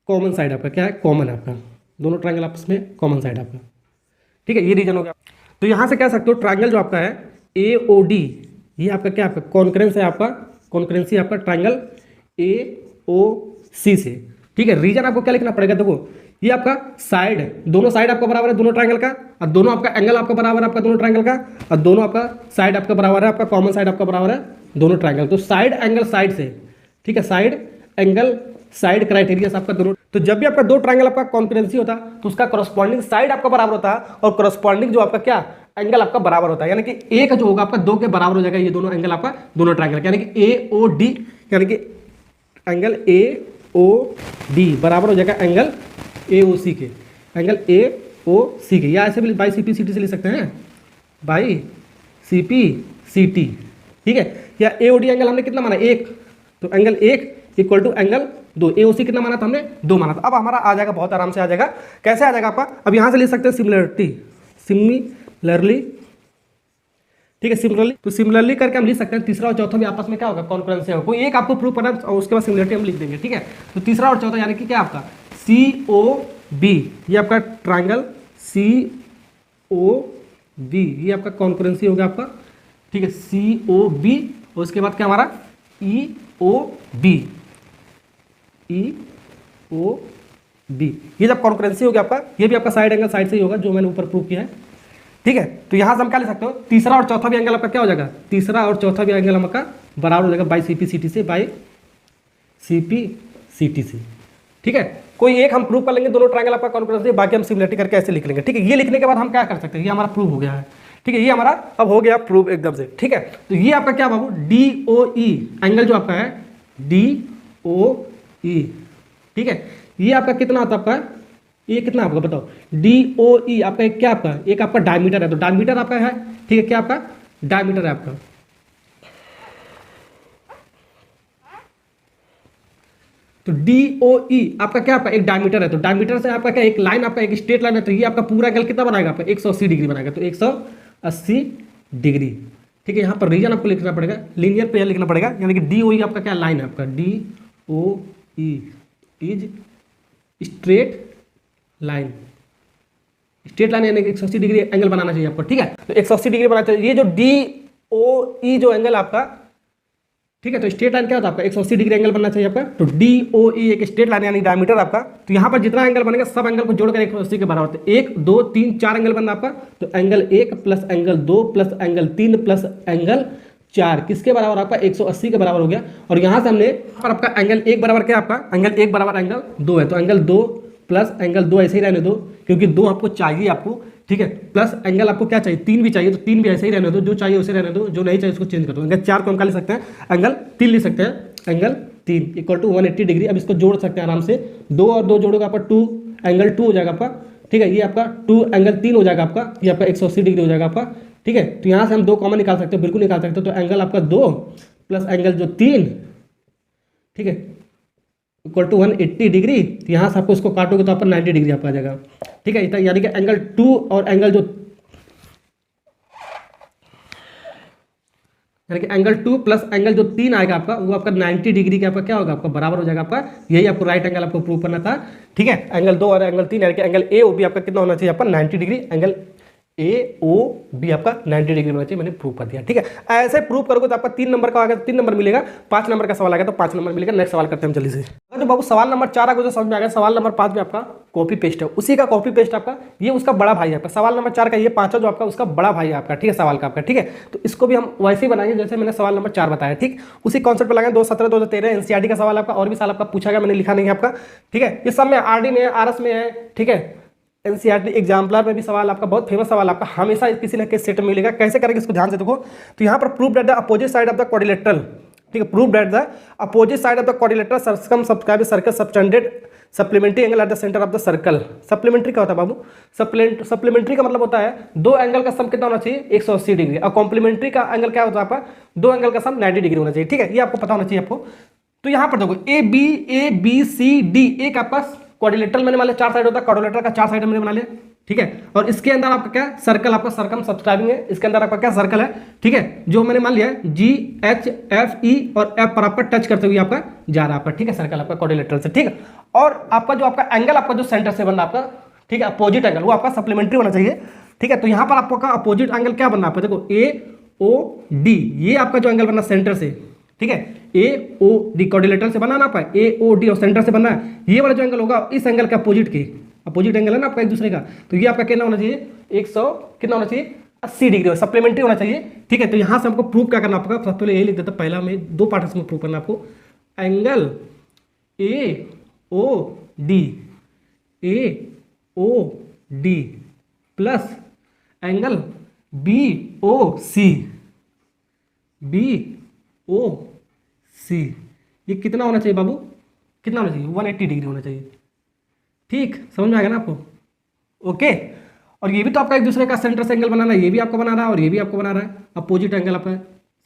कॉमन साइड आपका क्या है, कॉमन है आपका, दोनों ट्रायंगल आपस में कॉमन साइड आपका, ठीक है, ये रीजन हो गया। तो यहाँ से कह सकते हो ट्राइंगल जो आपका है AOD, ये आपका क्या आपका कॉन्करेंस है, आपका कॉन्करेंसी आपका ट्राइंगल AOC से। ठीक है, रीजन आपको क्या लिखना पड़ेगा, देखो ये आपका साइड, दोनों साइड आपका बराबर है दोनों ट्राइंगल का, और दोनों आपका एंगल आपका बराबर है आपका दोनों ट्राइंगल का, और दोनों आपका साइड आपका बराबर है, आपका कॉमन साइड आपका बराबर है दोनों ट्राइंगल। तो साइड एंगल साइड से, ठीक है, साइड एंगल साइड क्राइटेरिया आपका दोनों। तो जब भी आपका दो ट्राइंगल आपका कॉन्करेंसी होता है तो उसका करस्पॉन्डिंग साइड आपका बराबर होता है और करस्पॉन्डिंग जो आपका क्या एंगल आपका बराबर होता है, यानी कि एक जो होगा आपका दो के बराबर हो जाएगा ये दोनों एंगल आपका दोनों ट्राइंगल, यानी कि AOD, यानी कि एंगल AOD बराबर हो जाएगा एंगल AOC के, एंगल AOC के, या ऐसे भी बाई CP/CT से लिख सकते हैं, बाई CP/CT। ठीक है, या AOD एंगल हमने कितना माना, एक, तो एंगल एक इक्वल टू एंगल दो, AOC कितना माना था हमने, दो माना था। अब हमारा आ जाएगा, बहुत आराम से आ जाएगा। कैसे आ जाएगा आपका, अब यहां से लिख सकते हैं सिमिलरली, ठीक है, सिमिलरली, तो सिमिलरली करके हम लिख सकते हैं तीसरा और चौथा भी आपस में क्या होगा, कॉन्करेंस होगा। कोई एक आपको प्रूव करना है और उसके बाद सिमिलरिटी हम लिख देंगे। ठीक है, तो तीसरा और चौथा यानी कि क्या आपका COB, ये आपका ट्राइंगल COB, ये आपका कॉन्करेंसी होगा आपका। ठीक है, COB, और उसके बाद क्या हमारा EOB, ये जब कॉन्करेंसी हो गया आपका, ये भी आपका साइड एंगल साइड से ही होगा जो मैंने ऊपर प्रूव किया है। ठीक है, तो यहां से हम क्या लिख सकते हो, तीसरा और चौथा भी एंगल आपका क्या हो जाएगा, तीसरा और चौथा भी एंगल आपका बराबर हो जाएगा बाई CP/CT से, बाई CP/CT से। ठीक है, कोई एक हम प्रूव कर लेंगे दोनों ट्राइंगल आपका कॉन्करेंसी, बाकी हम सिमिलरिटी करके ऐसे लिख लेंगे। ठीक है, ये लिखने के बाद हम क्या कर सकते हैं, ये हमारा प्रूव हो गया है। ठीक है, ये हमारा अब हो गया प्रूव एकदम से। ठीक है, तो ये आपका क्या बाबू DOE एंगल जो आपका है DOE, ठीक है, ये आपका कितना आता है आपका, ये कितना आपका बताओ, DOE आपका एक क्या आपका, एक आपका डायमीटर है, तो डायमीटर आपका है। ठीक है, क्या आपका डायमीटर है आपका, तो DOE आपका क्या आपका एक डायमीटर है, तो डायमीटर से आपका क्या एक लाइन आपका एक स्ट्रेट लाइन है, तो ये आपका पूरा एंगल कितना बनाएगा आपका 180 डिग्री बनाएगा, तो 180 डिग्री। ठीक है, यहाँ पर रीजन आपको लिखना पड़ेगा, लीनियर पे लिखना पड़ेगा, यानी कि DOE आपका क्या लाइन है आपका, DOE is straight line, straight line यानी कि 180 डिग्री एंगल बनाना चाहिए आपको। ठीक है, तो 180 डिग्री बनाना चाहिए। ये जो DOE जो एंगल आपका, ठीक है, तो स्ट्रेट लाइन क्या होता है आपका 180 डिग्री एंगल बनना चाहिए आपका, तो DOE एक स्ट्रेट लाइन यानी डायमीटर आपका। तो यहाँ पर जितना एंगल बनेगा सब एंगल को जोड़कर 180 के बराबर होता है, 1 2 3 4 एंगल बनना आपका, तो angle 1 plus angle 2 plus angle 3 plus angle 4 किसके बराबर आपका 180 के बराबर हो गया। और यहाँ से हमने पर आपका एंगल 1 बराबर क्या आपका, एंगल 1 बराबर एंगल 2 है, तो एंगल 2 प्लस एंगल 2 ऐसे ही रहने दो, क्योंकि 2 आपको चाहिए आपको। ठीक है, प्लस एंगल आपको क्या चाहिए, 3 भी चाहिए, तो 3 भी ऐसे ही रहने दो, जो चाहिए उसे रहने दो, जो नहीं चाहिए उसको चेंज कर दो। एंगल 4 को हम क्या लिख सकते हैं, एंगल 3 लिख सकते हैं, एंगल 3 इक्वल टू 180 डिग्री। अब इसको जोड़ सकते हैं आराम से, 2 और 2 जोड़ोगे आपका 2 एंगल 2 हो जाएगा आपका। ठीक है, ये आपका 2 एंगल 3 हो जाएगा आपका, ये आपका 180 डिग्री हो जाएगा आपका। ठीक है, तो यहाँ से हम 2 कॉमन निकाल सकते हो, बिल्कुल निकाल सकते हो, तो एंगल आपका 2 प्लस एंगल जो 3, ठीक है, इक्वल टू 180 डिग्री। यहाँ से आपको इसको काटोगे तो आपका 90 डिग्री आपका आ जाएगा। ठीक है, यानी कि एंगल 2 और एंगल जो, यानी कि एंगल 2 प्लस एंगल जो 3 आएगा आपका, वो आपका 90 डिग्री का आपका क्या होगा, आपका बराबर हो जाएगा आपका। यही आपको राइट एंगल आपको प्रूव करना था। ठीक है, एंगल 2 और एंगल 3 यानी कि एंगल AOB आपका कितना होना चाहिए आपका 90 डिग्री, एंगल AOB आपका 90 डिग्री होना चाहिए, मैंने प्रूव कर दिया। ठीक है, ऐसे प्रूव करोगे तो आपका 3 नंबर का आएगा, 3 नंबर मिलेगा, 5 नंबर का सवाल आएगा तो 5 नंबर मिलेगा। नेक्स्ट सवाल करते हैं हम जल्दी से। तो बाबू सवाल नंबर 4 आपको जो समझ में आ गया, सवाल नंबर 5 में आपका कॉपी पेस्ट है, उसी का कॉपी पेस्ट आपका, ये उसका बड़ा भाई है आपका। सवाल नंबर 4 का ये 5 जो आपका उसका बड़ा भाई है आपका। ठीक है, सवाल का आपका। ठीक है, तो इसको भी हम वैसे ही बनाएंगे जैसे मैंने सवाल नंबर 4 बताया। ठीक, उसी कॉन्सेप्ट पर लगाएंगे। 2017 2013 एनसीईआरटी का सवाल आपका, और भी साल आपका पूछा गया, मैंने लिखा नहीं है आपका। ठीक है, ये सब में आरडी में है, आरएस में है। ठीक है, एनसीईआरटी एग्जाम्पलर में भी सवाल आपका, बहुत फेमस सवाल आपका, हमेशा किसी न किसी सेट में मिलेगा। कैसे करेंगे इसको ध्यान से देखो। तो यहाँ पर prove that the opposite side of the quadrilateral, ठीक है, prove that the opposite side of the quadrilateral circum circle subtended supplementary angle at the centre of the circle. Supplementary क्या होता है बाबू, सप्लीमेंट्री का मतलब होता है दो एंगल का सम कितना होना चाहिए 180 डिग्री, और कॉम्प्लीमेंट्री का एंगल क्या होता है आपका, दो एंगल का सम 90 डिग्री होना चाहिए। ठीक है, ये आपको पता होना चाहिए आपको। तो यहाँ पर देखो ए बी सी डी एक आपका क्वाड्रिलेटरल मैंने मान लिया, 4 साइड होता है, क्वाड्रिलेटरल का 4 साइड मैंने बना लिया। ठीक है, और इसके अंदर आपका क्या सर्कल, आपका सर्कम सब्सक्राइबिंग है, इसके अंदर आपका क्या सर्कल है। ठीक है, जो मैंने मान लिया जी एच एफ ई और एफ पर आपका टच करते हुए आपका जा रहा है आपका। ठीक है, सर्कल आपका क्वाड्रिलेटरल से। ठीक है, और आपका जो आपका एंगल आपका जो सेंटर से बन रहा आपका, ठीक है, अपोजिट एंगल, वो आपका सप्लीमेंट्री होना चाहिए। ठीक है। तो यहाँ पर आपका अपोजिट एंगल क्या बनना है, देखो ए ओ डी, ये आपका जो एंगल बनना सेंटर से, ठीक है, ए ओ डी कोऑर्डिनेटर से बना ना आपका, ए ओ डी और सेंटर से बनना है, ये वाला जो एंगल होगा इस एंगल के अपोजिट एंगल है ना आपका एक दूसरे का, तो ये आपका कितना होना चाहिए 100 कितना होना चाहिए 80 डिग्री सप्लीमेंट्री होना चाहिए, ठीक है। तो यहाँ से हमको प्रूव क्या करना पड़ेगा, सबसे पहले यही लिख देता, पहला में 2 पार्ट में प्रूव करना आपको, angle A O D plus angle B O C, ये कितना होना चाहिए बाबू, कितना होना चाहिए 180 डिग्री होना चाहिए, ठीक, समझ में आ गया ना आपको, ओके। और ये भी तो आपका एक दूसरे का सेंटर से एंगल बनाना है, ये भी आपको बना रहा है और ये भी आपको बना रहा है, अपोजिट एंगल आपका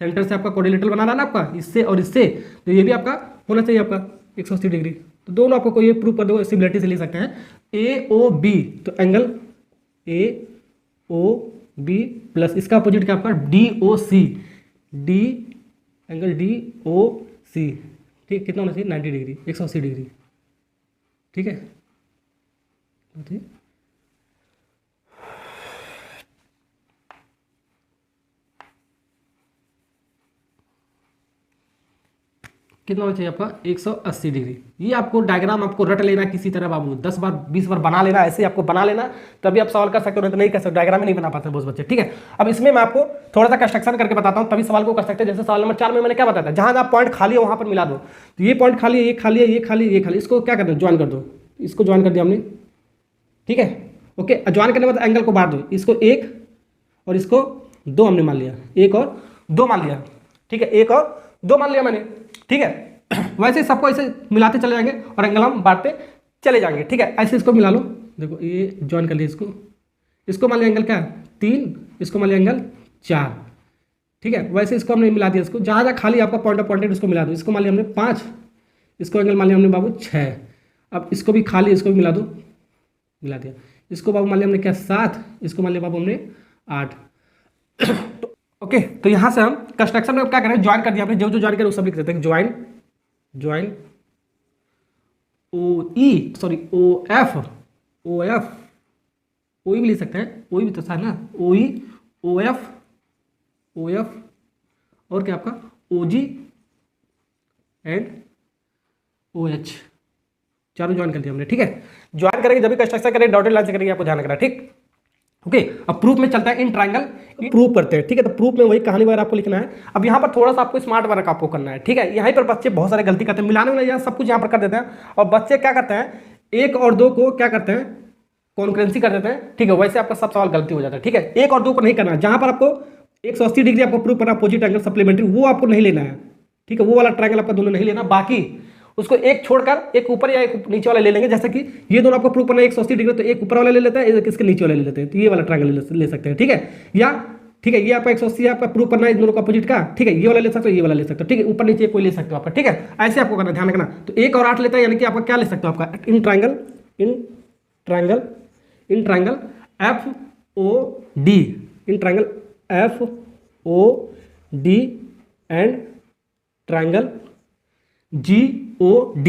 सेंटर से आपका कोऑर्डिनेटर बना रहा है ना आपका, इससे और इससे, तो ये भी आपका होना चाहिए आपका 180 डिग्री। तो दोनों आपको कोई प्रूव कर दो, सिमिलरिटी से ले सकते हैं, ए ओ बी, तो angle A O B plus इसका अपोजिट क्या आपका D O C, angle D O C, ठीक, कितना होना चाहिए 90 डिग्री 180 डिग्री, ठीक है। कितना होना चाहिए आपका 180 डिग्री। ये आपको डायग्राम आपको रट लेना किसी तरह बाबू, 10 बार 20 बार बना लेना, ऐसे आपको बना लेना, तभी आप सवाल कर सकते हो, नहीं तो नहीं कर सकते, डायग्राम ही नहीं बना पाते बहुत बच्चे, ठीक है। अब इसमें मैं आपको थोड़ा सा कंस्ट्रक्शन करके बताता हूँ, तभी सवाल को कर सकते हैं। जैसे सवाल नंबर 4 में मैंने क्या बताया था, जहाँ जहाँ पॉइंट खाली है वहाँ पर मिला दो, तो ये पॉइंट खाली है, ये खाली है, ये खाली, ये खाली, इसको क्या करना है ज्वाइन कर दो, इसको ज्वाइन कर दिया हमने, ठीक है, ओके। ज्वाइन करने के बाद एंगल को बांट दो, इसको 1 और इसको 2 हमने मान लिया, 1 और 2 मान लिया, ठीक है, 1 और 2 मान लिया मैंने, ठीक है। वैसे सबको ऐसे मिलाते चले जाएंगे और एंगल हम बांटते चले जाएंगे, ठीक है। ऐसे इसको मिला लो, देखो ये ज्वाइन कर लिया, इसको मान लिया एंगल क्या 3, इसको मान लिया एंगल 4, ठीक है। वैसे इसको हमने मिला दिया, इसको जहाँ जहाँ खाली आपका पॉइंट ऑफ कॉन्टेक्ट उसको मिला दो, इसको मान लिया हमने 5, इसको एंगल मान लिया हमने बाबू 6, अब इसको भी खाली, इसको भी मिला दो, मिला दिया, इसको बाबू मान लिया हमने क्या 7, इसको मान लिया बाबू हमने 8, तो ओके। तो यहाँ से हम कंस्ट्रक्शन में क्या करें, ज्वाइन कर दिया आपने, जो जो ज्वाइन करें वो सब लिख देते हैं, ज्वाइन ओ ई सॉरी ओ एफ ओ ई भी लिख सकते हैं, ओ ई भी तो था ना, ओ ई ओ एफ और क्या आपका ओ जी एंड ओ एच, चारों ज्वाइन कर दिया हमने, ठीक है। ज्वाइन करेंगे जब भी कंस्ट्रक्शन करेंगे डॉटेड लाइन से करेंगे, आपको ध्यान रखना, ठीक, ओके। अब प्रूफ में चलता है, इन ट्रायंगल प्रूफ करते हैं, ठीक है। तो प्रूफ में वही कहानी वगैरह आपको लिखना है। अब यहाँ पर थोड़ा सा आपको स्मार्ट वर्क आपको करना है, ठीक है। यहाँ पर बच्चे बहुत सारे गलती करते हैं, मिलाने वाले यहाँ सब कुछ यहाँ पर कर देते हैं, और बच्चे क्या करते हैं 1 और 2 को क्या करते हैं कॉन्करेंसी कर देते हैं, ठीक है। वैसे आपका सब सवाल गलती हो जाता है, ठीक है। 1 और 2 को नहीं करना, जहाँ पर आपको 180 डिग्री आपको प्रूफ करना अपोजिट एंगल सप्लीमेंट्री, वो आपको नहीं लेना है, ठीक है। वो वाला ट्रायंगल आपका दोनों नहीं लेना, बाकी उसको एक छोड़कर एक ऊपर या एक नीचे वाला ले लेंगे। जैसे कि ये दोनों आपको प्रूव करना है 180 डिग्री, तो एक ऊपर वाला ले लेते हैं, एक इसके नीचे वाला ले लेते हैं, तो ये वाला ट्रायंगल ले सकते हैं, ठीक है। या ठीक है, ये आपका 180 आपका प्रूव करना है इन दोनों का अपोजिट का, ठीक है। ये वाला ले सकते हो, ये वाला ले सकते हो, ठीक है। ऊपर नीचे कोई ले सकते हो आपका, ठीक है। ऐसे आपको करना, ध्यान रखना। तो 1 और 8 लेता है, यानी कि आपका क्या ले सकते हो आपका in triangle F O D, in triangle F O D and triangle GOD,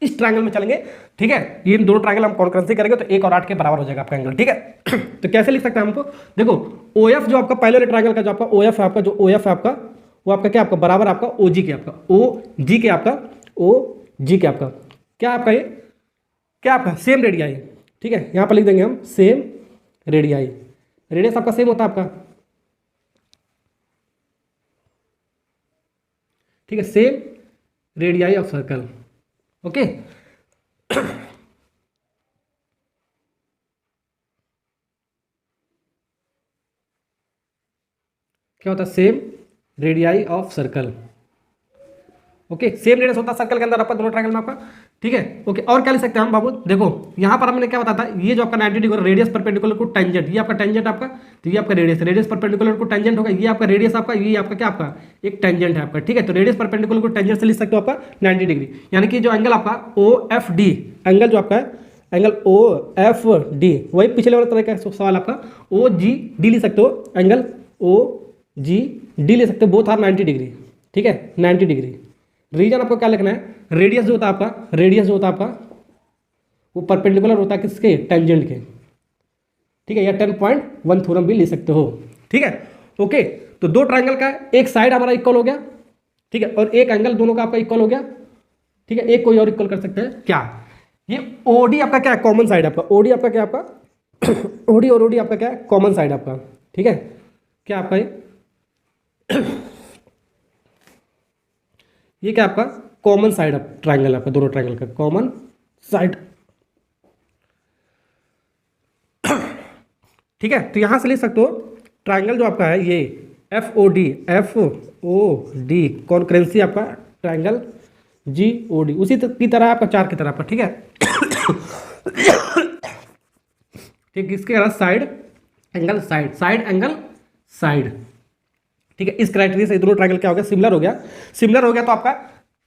इस ट्रायंगल में चलेंगे, ठीक है। ये दोनों ट्रायंगल हम कॉन्करेंसी करेंगे तो 1 और 8 के बराबर हो जाएगा आपका एंगल, ठीक है। तो कैसे लिख सकते हैं हमको, देखो OF जो आपका पहले वाले ट्रायंगल का जो आपका OF है आपका, जो OF है आपका वो आपका क्या आपका बराबर आपका OG के आपका OG के आपका OG के आपका क्या आपका ये क्या आपका सेम रेडियाई, ठीक है। यहाँ पर लिख देंगे हम सेम रेडियाई, रेडियस आपका सेम होता है आपका, ठीक है, same radii of circle, okay. क्या होता है same radii of circle, okay. Same radius होता है सर्कल के अंदर आपका दोनों ट्रायंगल में आपका, ठीक है, ओके। और क्या लिख सकते हैं हम बाबू, देखो यहाँ पर हमने क्या बताया था, ये जो आपका 90 degree radius perpendicular to tangent, ये आपका टेंजेंट आपका, तो ये आपका रेडियस परपेंडिकुलर टू टेंजेंट होगा, ये आपका रेडियस आपका, ये आपका क्या आपका एक टेंजेंट है आपका, ठीक है। तो रेडियस परपेंडिकुलर टू टेंजेंट से लिख सकते हो आपका 90 डिग्री, यानी कि जो एंगल आपका OFD एंगल जो आपका है एंगल OFD, वही पिछले वाले तरह का सवाल आपका OGD लिख सकते हो, एंगल OGD ले सकते हो, बोथ आर 90 डिग्री, ठीक है, 90 डिग्री। रीजन आपको क्या लिखना है, रेडियस जो होता है आपका, रेडियस जो होता है आपका वो परपेंडिकुलर होता है किसके, टेंजेंट के, ठीक है, या 10.1 थ्योरम भी ले सकते हो, ठीक है। ओके, तो दो ट्रायंगल का एक साइड हमारा इक्वल हो गया, ठीक है, और एक एंगल दोनों का आपका इक्वल हो गया, ठीक है। एक कोई और इक्वल कर सकते हैं क्या, ये ओडी आपका क्या है, कॉमन साइड आपका, ओडी आपका क्या आपका ओडी और ओडी आपका क्या है, कॉमन साइड आपका, ठीक है। क्या आपका ये क्या आपका कॉमन साइड ऑफ ट्रायंगल, आपका दोनों ट्रायंगल का कॉमन साइड, ठीक है। तो यहां से ले सकते हो ट्रायंगल जो आपका है ये एफ ओ डी कॉन्करेंसी आपका ट्रायंगल जी ओ डी, उसी की तरह आपका चार की तरह आपका, ठीक है। ठीक, इसके अलावा side angle side, side angle side, ठीक है। इस क्राइटेरिया से दोनों ट्रायंगल क्या हो गया, सिमिलर हो गया। सिमिलर हो गया तो आपका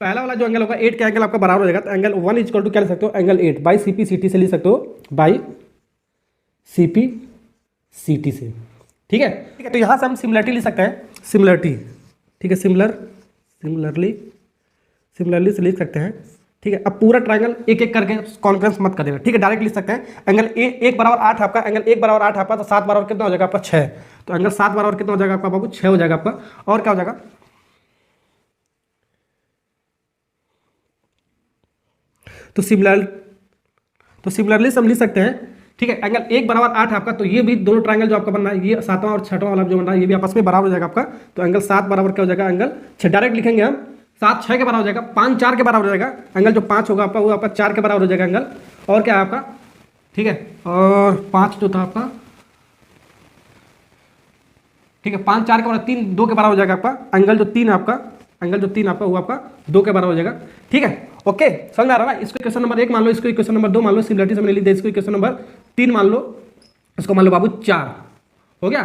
पहला वाला जो एंगल होगा 8 का एंगल आपका बराबर हो जाएगा, तो एंगल 1 इक्वल टू क्या ले सकते हो, angle 8 by C P C T से ले सकते हो, by C P C T से, ठीक है। ठीक है, तो यहां से हम सिमिलरिटी ले सकते हैं, सिमिलरिटी, ठीक है, सिमिलरली से लिख सकते हैं, ठीक है। अब पूरा ट्रायंगल एक एक करके कॉन्फ्रेंस मत कर देना, ठीक है, डायरेक्ट लिख सकते हैं। एंगल एक बराबर 8 आपका, एंगल 1 बराबर 8 आपका, तो 7 बराबर कितना हो जाएगा आपका 6, तो एंगल 7 बराबर कितना हो जाएगा आपका बाबू 6 हो जाएगा आपका। और क्या हो जाएगा, तो सिमिलरली से हम लिख सकते हैं, ठीक है। एंगल 1 बराबर 8 आपका, तो ये भी दोनों ट्रायंगल जो आपका बन रहा है, ये 7वां और 6वां वाला जो बन रहा है, ये भी आपस में बराबर हो जाएगा आपका। तो एंगल 7 बराबर क्या हो जाएगा, एंगल 6 डायरेक्ट लिखेंगे हम, 7 6 के बराबर हो जाएगा, 5 4 के बराबर हो जाएगा, एंगल जो 5 होगा आपका वो आपका 4 के बराबर हो जाएगा एंगल। और क्या है आपका, ठीक है, और 5 जो था आपका, ठीक है, 5 4 के बराबर 3 2 के बराबर हो जाएगा आपका, एंगल जो 3 आपका, एंगल जो 3 आपका वो आपका 2 के बराबर हो जाएगा, ठीक है। ओके, समझ में आ रहा है ना। इसको इक्वेशन नंबर 1 मान लो, इसको इक्वेशन नंबर 2 मान लो, सिमिलरिटी से मैंने लिख दिया, इसको इक्वेशन नंबर 3 मान लो, इसको मान लो बाबू 4 हो गया।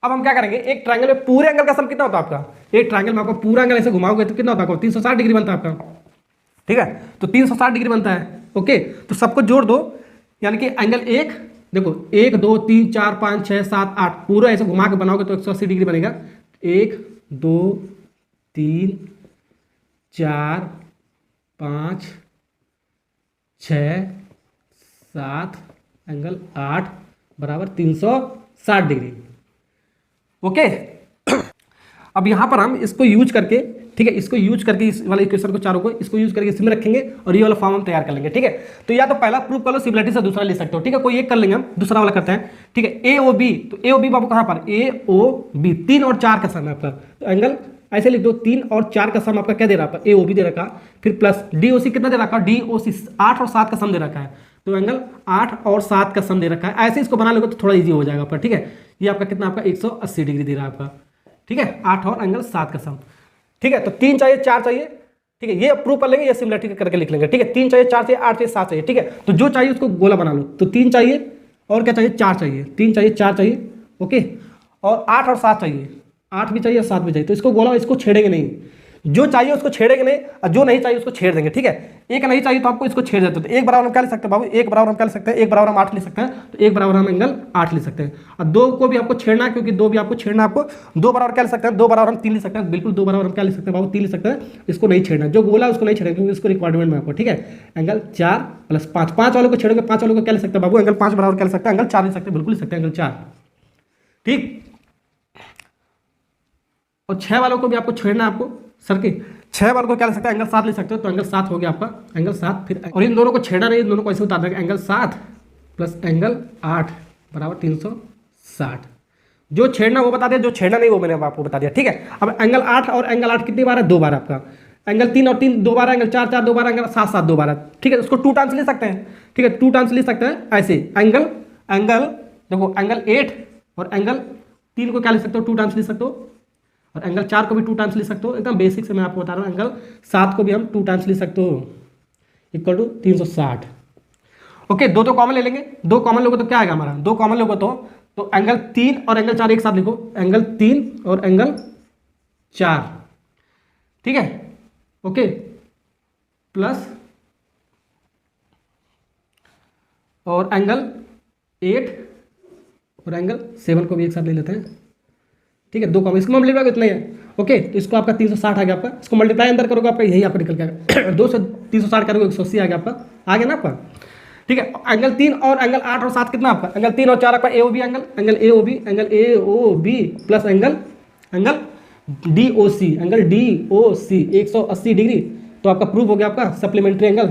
अब हम क्या करेंगे, एक ट्रायंगल में पूरे एंगल का सम कितना होता है आपका, एक ट्रायंगल में आपको पूरा एंगल ऐसे घुमाओगे तो कितना होता है, 360 डिग्री बनता है आपका, ठीक है। तो 360 डिग्री बनता है, ओके। तो सबको जोड़ दो, यानी कि एंगल 1 देखो 1 2 3 4 5 6 7 8 पूरा ऐसे घुमा के बनाओगे तो 180 डिग्री बनेगा। 1 2 3 4 5 6 7 एंगल 8 बराबर 360 डिग्री, ओके। अब यहां पर हम इसको यूज करके, ठीक है, इसको यूज करके इस वाले इक्वेशन को चारों को इसको यूज करके इसमें रखेंगे और ये वाला फॉर्म हम तैयार कर लेंगे, ठीक है। तो या तो पहला प्रूव कर लो सिमिलरिटी से, दूसरा ले सकते हो, ठीक है, कोई एक कर लेंगे हम, दूसरा वाला करते हैं, ठीक है। ए ओ बी, तो ए ओ बी बाबू कहां पर, ए ओ बी 3 और 4 का सम है आपका, तो एंगल ऐसे लिख दो, 3 और 4 का सम आपका क्या दे रहा है, ए ओ बी दे रखा, फिर प्लस डी ओ सी कितना दे रखा, डी ओ सी 8 और 7 का सम दे रखा है, तो एंगल 8 और 7 का सम दे रखा है। ऐसे इसको बना लोगे तो थोड़ा इजी हो जाएगा आपका, ठीक है। ये आपका कितना आपका 180 डिग्री दे रहा है आपका, ठीक है, 8 और एंगल 7 का सम, ठीक है। तो 3 चाहिए 4 चाहिए, ठीक है, ये प्रूव कर लेंगे, ये सिमिलरिटी करके लिख लेंगे, ठीक है। 3 चाहिए 4 चाहिए 8 चाहिए 7 चाहिए, ठीक है। तो जो चाहिए उसको गोला बना लो, तो 3 चाहिए और क्या चाहिए 4 चाहिए, 3 चाहिए 4 चाहिए, ओके, और 8 और 7 चाहिए, 8 भी चाहिए और 7 भी चाहिए, तो इसको गोला, इसको छेड़ेंगे नहीं, जो चाहिए उसको छेड़ेंगे नहीं और जो नहीं चाहिए उसको छेड़ देंगे, ठीक है। एक नहीं चाहिए तो आपको इसको छेड़ देते, तो एक बराबर हम क्या ले सकते हैं बाबू, एक बराबर हम क्या ले सकते हैं, एक बराबर हम 8 ले सकते हैं, तो एक बराबर हम एंगल 8 ले सकते हैं। और 2 को भी आपको छेड़ना है, क्योंकि 2 भी आपको छेड़ना है, आपको 2 बराबर क्या ले सकते हैं, 2 बराबर हम 3 ले सकते हैं, बिल्कुल 2 बराबर हम क्या ले सकते हैं बाबू 3 ले सकते हैं, इसको नहीं छेड़ना, जो गोला उसको नहीं छेड़ेंगे क्योंकि इसको रिक्वायरमेंट में आपको, ठीक है। एंगल 4 प्लस 5, 5 वालों को छेड़ोगे, 5 वालों को क्या ले सकते हैं बाबू, एंगल 5 बराबर क्या ले सकते हैं, एंगल 4 ले सकते हैं, बिल्कुल ले सकते हैं एंगल 4, ठीक। और 6 वालों को भी आपको छेड़ना है, आपको सर के 6 वालों को क्या ले सकते हैं, एंगल 7 ले सकते हो, तो एंगल 7 हो गया आपका, एंगल 7, फिर और इन दोनों को छेड़ा नहीं, इन दोनों को ऐसे उतार देंगे, एंगल 7 प्लस एंगल 8 बराबर 360। जो छेड़ना वो बता दिया, जो छेड़ना नहीं वो मैंने आपको बता दिया, ठीक है। अब एंगल 8 और एंगल 8 कितनी बार है, 2 बार आपका, एंगल 3 और 3 2 बार, एंगल 4 4 2 बार, एंगल 7 7 2 बार, ठीक है। उसको 2 टाइम्स ले सकते हैं, ठीक है, 2 टाइम्स ले सकते हैं ऐसे। एंगल देखो एंगल 8 और एंगल 3 को क्या ले सकते हो, 2 टाइम्स ले सकते हो, और एंगल 4 को भी 2 टाइम्स ले सकते हो, एकदम बेसिक से मैं आपको बता रहा हूँ। एंगल 7 को भी हम 2 टाइम्स ले सकते हो, इक्वल टू 360, ओके। 2 तो कॉमन ले लेंगे, 2 कॉमन लोगे तो क्या आएगा हमारा, 2 कॉमन लोगे तो एंगल 3 और एंगल 4 एक साथ लिखो, एंगल 3 और एंगल 4, ठीक है, ओके, प्लस और एंगल 8 और एंगल 7 को भी एक साथ ले लेते हैं, ठीक है। 2 कॉमन, इसको मल्टीप्लाई इतना ही है, ओके। तो इसको आपका 360 आ गया आपका, इसको मल्टीप्लाई अंदर करोगे आपका यही आपका निकल के आएगा। 2 से 360 करोगे 180 आ गया आपका, आ गया ना आपका, ठीक है। एंगल 3 और एंगल 8 और 7 कितना आपका, एंगल 3 और 4 आपका A O B angle, angle A O B plus angle D O C, angle D O C 180 degree. तो आपका प्रूफ हो गया आपका सप्लीमेंट्री एंगल,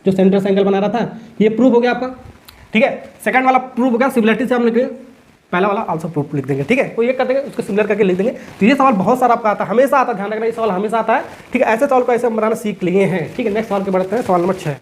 जो सेंटर से एंगल बना रहा था, ये प्रूफ हो गया आपका। ठीक है, सेकंड वाला प्रूफ हो गया सिमिलरिटी से हम लिख देंगे, पहला वाला आल्सो प्रूफ लिख देंगे। ठीक है, तो ये कर देंगे, उसको सिमिलर करके लिख देंगे। तो ये सवाल बहुत सारा आपका आता है, हमेशा आता है, ध्यान रखना ये सवाल हमेशा आता है। ठीक है, ऐसे सवाल को ऐसे हम बनाना सीख लिए हैं। ठीक है, नेक्स्ट सवाल के बढ़ते हैं, सवाल नंबर 6।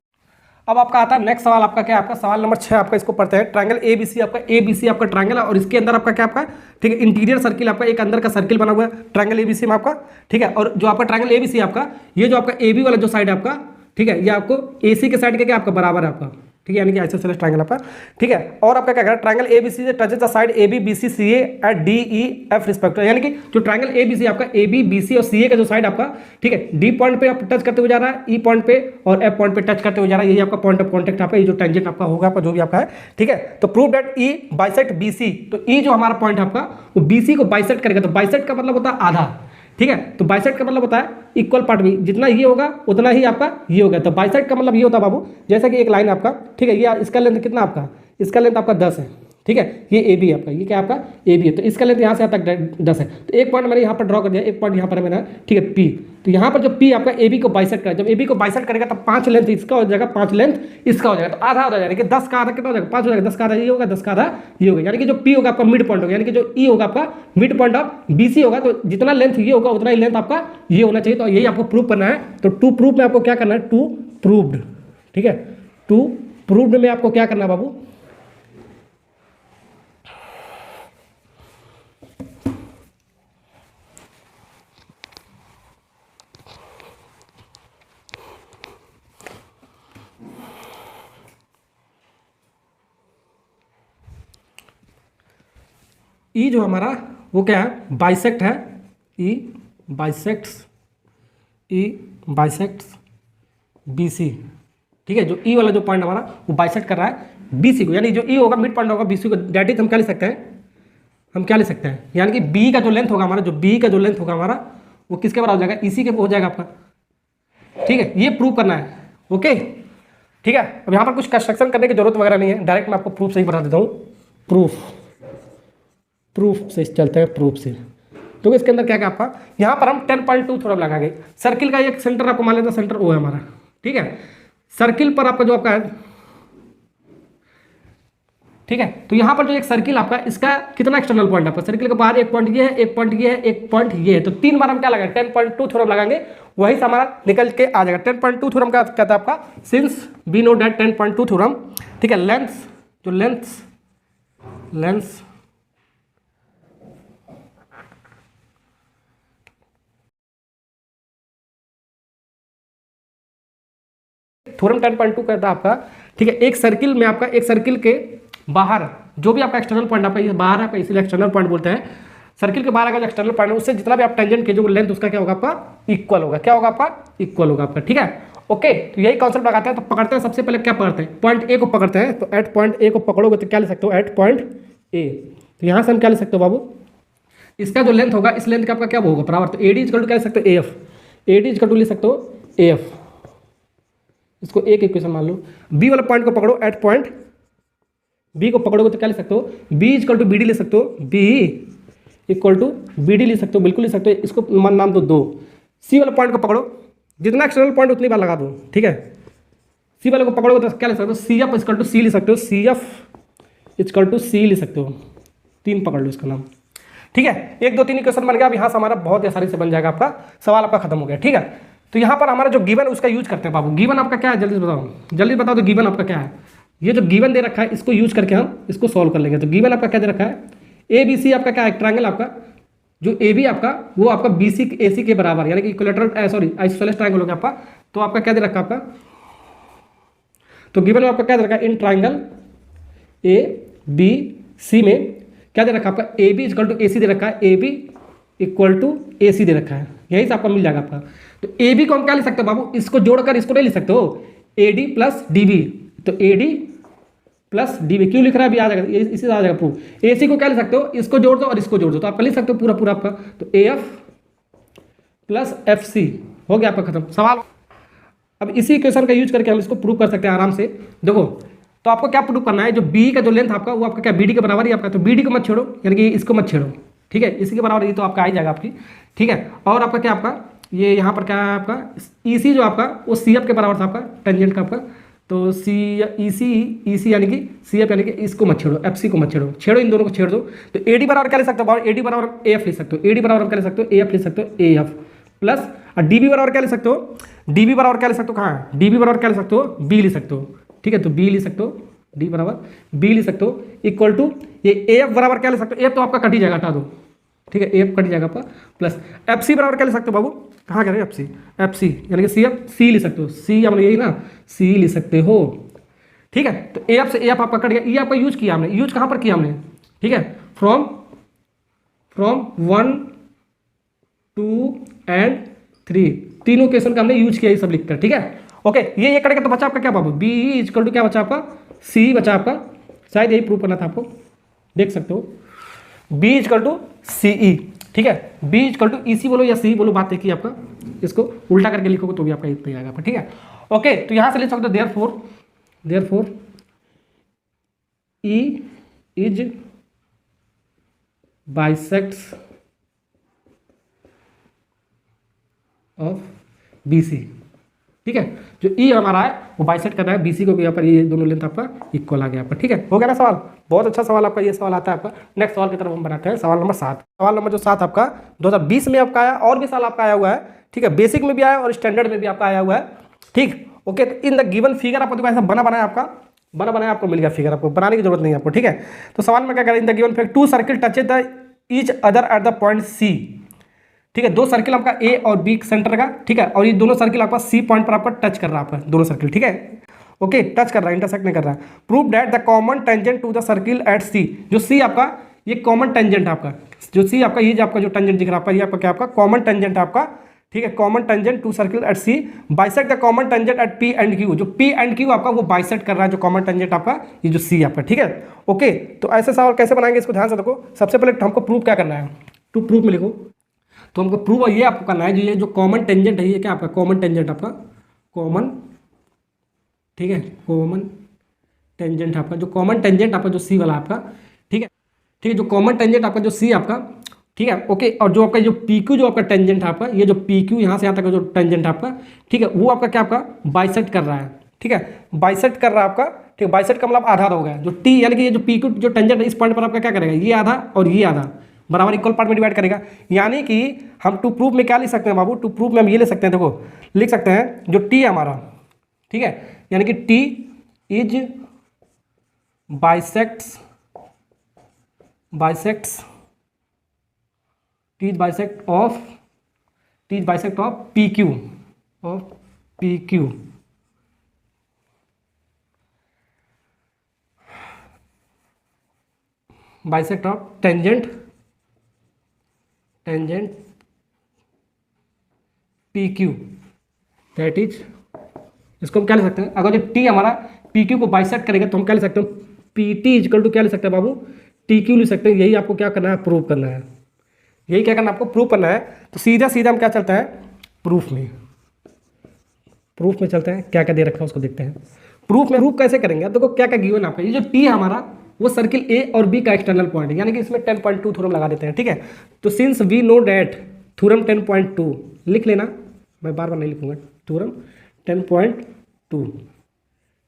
अब आपका आता है नेक्स्ट सवाल, आपका क्या है, आपका सवाल नंबर 6 आपका, इसको पढ़ते हैं। ट्रायंगल एबीसी, आपका एबीसी आपका ट्रायंगल है और इसके अंदर आपका क्या आपका, ठीक है, इंटीरियर सर्किल आपका, एक अंदर का सर्किल बना हुआ है ट्रायंगल एबीसी में आपका। ठीक है, और जो आपका ट्रायंगल एबीसी आपका, ये जो आपका एबी वाला जो साइड है आपका, ठीक है, ये आपको एसी के साइड के क्या आपका बराबर है आपका। ठीक है, यानी कि आइसोसेलेस ट्रायंगल आपका। ठीक है, और आपका क्या कह रहा है, ट्रायंगल एबीसी से touches the side A B B C C A at D E F respective, यानी कि जो ट्रायंगल एबीसी आपका एबी बीसी और सीए का जो साइड आपका, ठीक है, डी पॉइंट पे आप टच करते हुए जा रहा है, ई पॉइंट पे और एफ पॉइंट पे टच करते हुए जा रहा है, यही आपका पॉइंट ऑफ कॉन्टेक्ट आपका, ये जो टेंजेंट आपका होगा आपका, जो भी आपका है। ठीक है, तो prove that E bisect BC, तो ई जो हमारा पॉइंट आपका वो बीसी को बाइसेक्ट करेगा। तो बाइसेक्ट का मतलब होता है आधा। ठीक है, तो बाइसेक्ट का मतलब होता है इक्वल पार्ट में, जितना ये होगा उतना ही आपका ये होगा। तो बाइसेक्ट का मतलब ये होता है बाबू, जैसा कि एक लाइन आपका, ठीक है, ये इसका लेंथ कितना आपका, इसका लेंथ आपका 10 है। ठीक है, ये ए बी आपका, ये क्या आपका ए बी है, तो इसका लेंथ यहाँ से यहाँ तक 10 है। तो एक पॉइंट मैंने यहाँ पर ड्रॉ कर दिया, एक पॉइंट यहाँ पर मेरा, ठीक है, पी। तो यहाँ पर जो पी आपका ए बी को बाइसेक्ट करेगा, जब ए बी को बाइसेक्ट करेगा तब 5 लेंथ इसका हो जाएगा, 5 लेंथ इसका हो जाएगा, तो आधा हो जाएगा, यानी कि 10 का आधा कितना हो जाएगा, 5 हो जाएगा, 10 का आधा ये होगा, 10 का आधा ये होगा, यानी कि जो पी होगा आपका मिड पॉइंट होगा, यानी कि जो ई होगा आपका मिड पॉइंट ऑफ बीसी होगा। तो जितना लेंथ ये होगा उतना ही लेंथ आपका ये होना चाहिए। तो यही आपको प्रूव करना है। तो टू प्रूफ में आपको क्या करना है, टू प्रूव्ड। ठीक है, टू प्रूव्ड में आपको क्या करना है बाबू, ई जो हमारा वो क्या है, बाइसेक्ट है, ई बाइसेक्ट्स, ई बाइसेक्ट्स बीसी। ठीक है, जो ई वाला जो पॉइंट हमारा वो बाइसेक्ट कर रहा है बीसी को, यानी जो ई होगा मिड पॉइंट होगा बीसी को, दैट इज हम क्या लिख सकते हैं, हम क्या लिख सकते हैं, यानी कि बी का जो लेंथ होगा हमारा, जो बी का जो लेंथ होगा हमारा वो किसके बराबर हो जाएगा, इसी के हो जाएगा आपका। ठीक है, ये प्रूव करना है। ओके, ठीक है, अब यहाँ पर कुछ कंस्ट्रक्शन करने की जरूरत वगैरह नहीं है, डायरेक्ट मैं आपको प्रूफ से ही बता देता हूँ। प्रूफ से चलते हैं, प्रूफ से। तो इसके अंदर क्या क्या आपका, यहाँ पर हम 10.2 थ्योरम लगाएंगे। सर्किल का एक सेंटर आपको मान लेते हैं, सेंटर ओ है हमारा। ठीक है, सर्किल पर आपका जो आपका है, ठीक है, तो यहाँ पर जो एक सर्किल आपका, इसका कितना एक्सटर्नल पॉइंट आपका, सर्किल के बाहर एक पॉइंट ये है, एक पॉइंट ये है, एक पॉइंट ये है। तो 3 बार हम क्या लगाएंगे, 10.2 थ्योरम लगाएंगे, वही से हमारा निकल के आ जाएगा। 10.2 थ्योरम का कहता है आपका, since we know that 10.2 theorem, ठीक है, लेंथ जो लेंथ थ्योरम 10.2 कहता है आपका, ठीक है, एक सर्किल में आपका, एक सर्किल के बाहर जो भी आपका एक्सटर्नल पॉइंट आपका ये बाहर है, इसलिए एक्सटर्नल पॉइंट बोलते हैं। सर्किल के बाहर का जो एक्सटर्नल पॉइंट है उससे जितना भी आप टेंजेंट के जो लेंथ उसका क्या होगा आपका, इक्वल होगा। क्या होगा आपका, इक्वल होगा आपका। ठीक है, ओके, तो यही कॉन्सेप्ट लगाते हैं। तो पकड़ते हैं, सबसे पहले क्या पकड़ते हैं, पॉइंट ए को पकड़ते हैं। तो एट पॉइंट ए को पकड़ोगे तो क्या ले सकते हो, एट पॉइंट ए। तो यहाँ से हम क्या ले सकते हो बाबू, इसका जो लेंथ होगा, इस लेंथ का आपका क्या होगा बराबर, तो एडी इक्वल टू क्या ले सकते हो, A F, A D equal to ले सकते हो ए एफ, इसको एक इक्वेशन मान लो। बी वाला पॉइंट को पकड़ो, एट पॉइंट बी को पकड़ोगे तो क्या ले सकते हो, B equal to B D ले सकते हो, B equal to B D ले सकते हो, बिल्कुल ले सकते हो। इसको नाम दो 2। सी वाला पॉइंट को पकड़ो, जितना एक्सटर्नल पॉइंट उतनी बार लगा दो। ठीक है, सी वाले को पकड़ोगे तो क्या ले सकते हो, सी एफ इक्वल टू सी ले सकते हो, सी एफ इक्वल टू सी ले सकते हो। 3 पकड़ लो इसका नाम। ठीक है, 1 2 3 इक्वेशन बन गया। अब यहाँ से हमारा बहुत आसानी से बन जाएगा, आपका सवाल आपका खत्म हो गया। ठीक है, तो यहाँ पर हमारा जो गिवन उसका यूज करते हैं बाबू। गिवन आपका क्या है, जल्दी बताओ, जल्दी बताओ। तो गिवन आपका क्या है, ये जो गिवन दे रखा है इसको यूज करके हम इसको सॉल्व कर लेंगे। तो गिवन आपका क्या दे रखा है, ए बी सी आपका क्या है, ट्रायंगल आपका जो ए बी आपका वो आपका बी सी ए सी के बराबर, यानी कि इक्विलेटरल सॉरी आइसोसेलेस ट्रायंगल हो गया आपका। तो आपका क्या दे रखा है आपका, तो गिवन में आपका क्या दे रखा है, इन ट्रायंगल ए बी सी में क्या दे रखा है आपका, ए बी इक्वल टू ए सी दे रखा है, ए बी इक्वल टू ए सी दे रखा है, यही से आपका मिल जाएगा आपका। तो ए बी को हम क्या ले सकते हो बाबू, इसको जोड़कर इसको नहीं ले सकते हो, A D plus D B. तो A D plus D B क्यों लिख रहा है, अभी आ जाएगा, इसी से आ जाएगा प्रूफ। ए सी को क्या ले सकते हो, इसको जोड़ दो और इसको जोड़ दो, तो आप लिख सकते हो पूरा पूरा आपका। तो A F plus F C हो गया आपका खत्म सवाल। अब इसी इक्वेशन का यूज करके हम इसको प्रूव कर सकते हैं आराम से। देखो, तो तो आपको क्या प्रूव करना है, जो बी का जो लेंथ आपका वो आपका क्या बी डी के बराबर ही आपका, तो बी डी को मत छेड़ो, यानी कि इसको मत छेड़ो, ठीक है, इसी के बराबर ये तो आपका आ ही जाएगा आपकी, ठीक है। और आपका क्या आपका ये यहाँ पर क्या है आपका ई सी जो आपका वो सी एफ के बराबर था आपका टेंजेंट का आपका, तो सी ई सी यानी कि सी एफ यानी कि इसको मत छेड़ो, एफ सी को मत छेड़ो, छेड़ो इन दोनों को छेड़ दो। तो ए डी बराबर क्या ले सकते हो, ए डी बराबर ए एफ लिख सकते हो, ए डी बराबर क्या ले सकते हो, ए एफ लिख सकते हो, ए एफ प्लस और डी बी बराबर क्या ले सकते हो, डी बी बराबर क्या ले सकते हो, कहाँ है डी बी बराबर क्या ले सकते हो, बी ले सकते हो, ठीक है। तो बी ले सकते हो, डी बराबर बी ले सकते हो, इक्वल टू ये ए एफ बराबर क्या ले सकते हो, एफ तो आपका कट ही जाएगा, हटा दो, ठीक है, एफ कट जाएगा आपका, प्लस एफ सी बराबर क्या ले सकते हो बाबू, कहाँ कह रहे हैं एफ सी यानी कि सी एफ सी ले सकते हो, सी मतलब यही ना, सी ले सकते हो, ठीक है। तो ए एफ से ए एफ आपका कट गया, ये आपका यूज किया हमने, यूज कहाँ पर किया हमने, ठीक है, फ्रॉम 1 2 एंड 3 तीनों क्वेश्चन का हमने यूज किया ये सब लिखकर, ठीक है। ओके, ये करेगा तो बचा आपका क्या बाबू, बी इक्वल टू क्या बचा आपका, सी बचा आपका, शायद यही प्रूव करना था आपको, देख सकते हो, बी इक्वल टू सी ई, ठीक है, बी इक्वल टू ई सी बोलो या सी बोलो, बात देखिए आपका, इसको उल्टा करके लिखोगे तो भी आपका इतना आएगा आपका, ठीक है। ओके, तो यहां से लिख सकते हो therefore E is bisects of B C, ठीक है, जो ई हमारा है वो बाइसेक्ट कर रहा है बीसी को भी, यहाँ पर ये दोनों लेंथ आपका इक्वल आ गया आपका, ठीक है। हो गया ना सवाल, बहुत अच्छा सवाल आपका ये सवाल आता है आपका। नेक्स्ट सवाल की तरफ हम बनाते हैं, सवाल नंबर 7। सवाल नंबर जो 7 आपका 2020 में आपका आया, और भी साल आपका आया हुआ है, ठीक है, बेसिक में भी आया और स्टैंडर्ड में भी आपका आया हुआ है, ठीक। ओके, तो इन द गिवन फिगर आपको ऐसा बना बनाया आपका, बना बनाया आपको मिल गया फिगर, आपको बनाने की जरूरत नहीं है आपको, ठीक है। तो सवाल में क्या करें, in the given figure 2 circle touches the each other at the point C, ठीक है, 2 सर्किल आपका ए और बी सेंटर का, ठीक है, और ये दोनों सर्किल आपका सी पॉइंट पर आपका टच कर रहा है आपका, दोनों सर्किल, ठीक है, ओके, टच कर रहा है, इंटरसेक्ट नहीं कर रहा है। Prove that the common tangent to the circle at C, जो सी आपका ये कॉमन टेंजेंट है आपका, जो सी आपका ये जो आपका जो टेंजेंट दिख रहा है ये आपका क्या आपका कॉमन टेंजेंट है आपका, ठीक है, common tangent to circle at C bisect the common tangent at P and Q, जो पी एंड क्यू आपका वो बाइसेक्ट कर रहा है जो कॉमन टेंजेंट आपका ये जो सी आपका, ठीक है। ओके, तो ऐसे सवाल कैसे बनाएंगे इसको ध्यान से देखो। सबसे पहले हमको प्रूव क्या करना है, टू प्रूफ में लिखो, तो हमको प्रूव ये आपको करना है, जो ये जो कॉमन टेंजेंट है ये क्या आपका कॉमन टेंजेंट आपका कॉमन, ठीक है, कॉमन टेंजेंट आपका जो कॉमन टेंजेंट आपका जो सी वाला आपका, ठीक है, ठीक है, जो कॉमन टेंजेंट आपका जो सी आपका, ठीक है, ओके, और जो आपका जो पी क्यू जो आपका टेंजेंट है आपका, ये जो पी क्यू यहाँ से यहाँ तक का जो टेंजेंट आपका, ठीक है, वो आपका क्या आपका बाइसेक्ट कर रहा है, ठीक है, बाइसेक्ट कर रहा है आपका, ठीक है, बाइसेक्ट का मतलब आधा हो गया, जो टी यानी कि ये जो पी क्यू जो टेंजेंट है इस पॉइंट पर आपका क्या करेगा, ये आधा और ये आधा बराबर इक्वल पार्ट में डिवाइड करेगा, यानी कि हम टू प्रूफ में क्या लिख सकते हैं बाबू, टू प्रूफ में हम ये ले सकते हैं, देखो लिख सकते हैं जो टी हमारा, ठीक है, यानी कि T is bisects T is bisect of P Q bisect of tangent P Q, that is, इसको हम क्या ले सकते हैं, अगर जो टी हमारा पी क्यू को बाइसेक्ट करेगा तो हम क्या ले सकते हैं, पी टी इजकल टू क्या ले सकते हैं बाबू, टी क्यू ले सकते हैं। यही आपको क्या करना है, प्रूव करना है, यही क्या करना है आपको प्रूव करना है। तो सीधा सीधा हम क्या चलते हैं, प्रूफ में चलते हैं, क्या क्या दे रखा है उसको देखते हैं। प्रूफ में प्रूफ कैसे करेंगे, देखो क्या क्या गिवन आपका, ये जो टी हमारा वो सर्किल ए और बी का एक्सटर्नल पॉइंट है, यानी कि इसमें 10.2 थ्योरम लगा देते हैं, ठीक है। तो since we know that theorem 10.2 लिख लेना, मैं बार बार नहीं लिखूंगा, थ्योरम 10.2,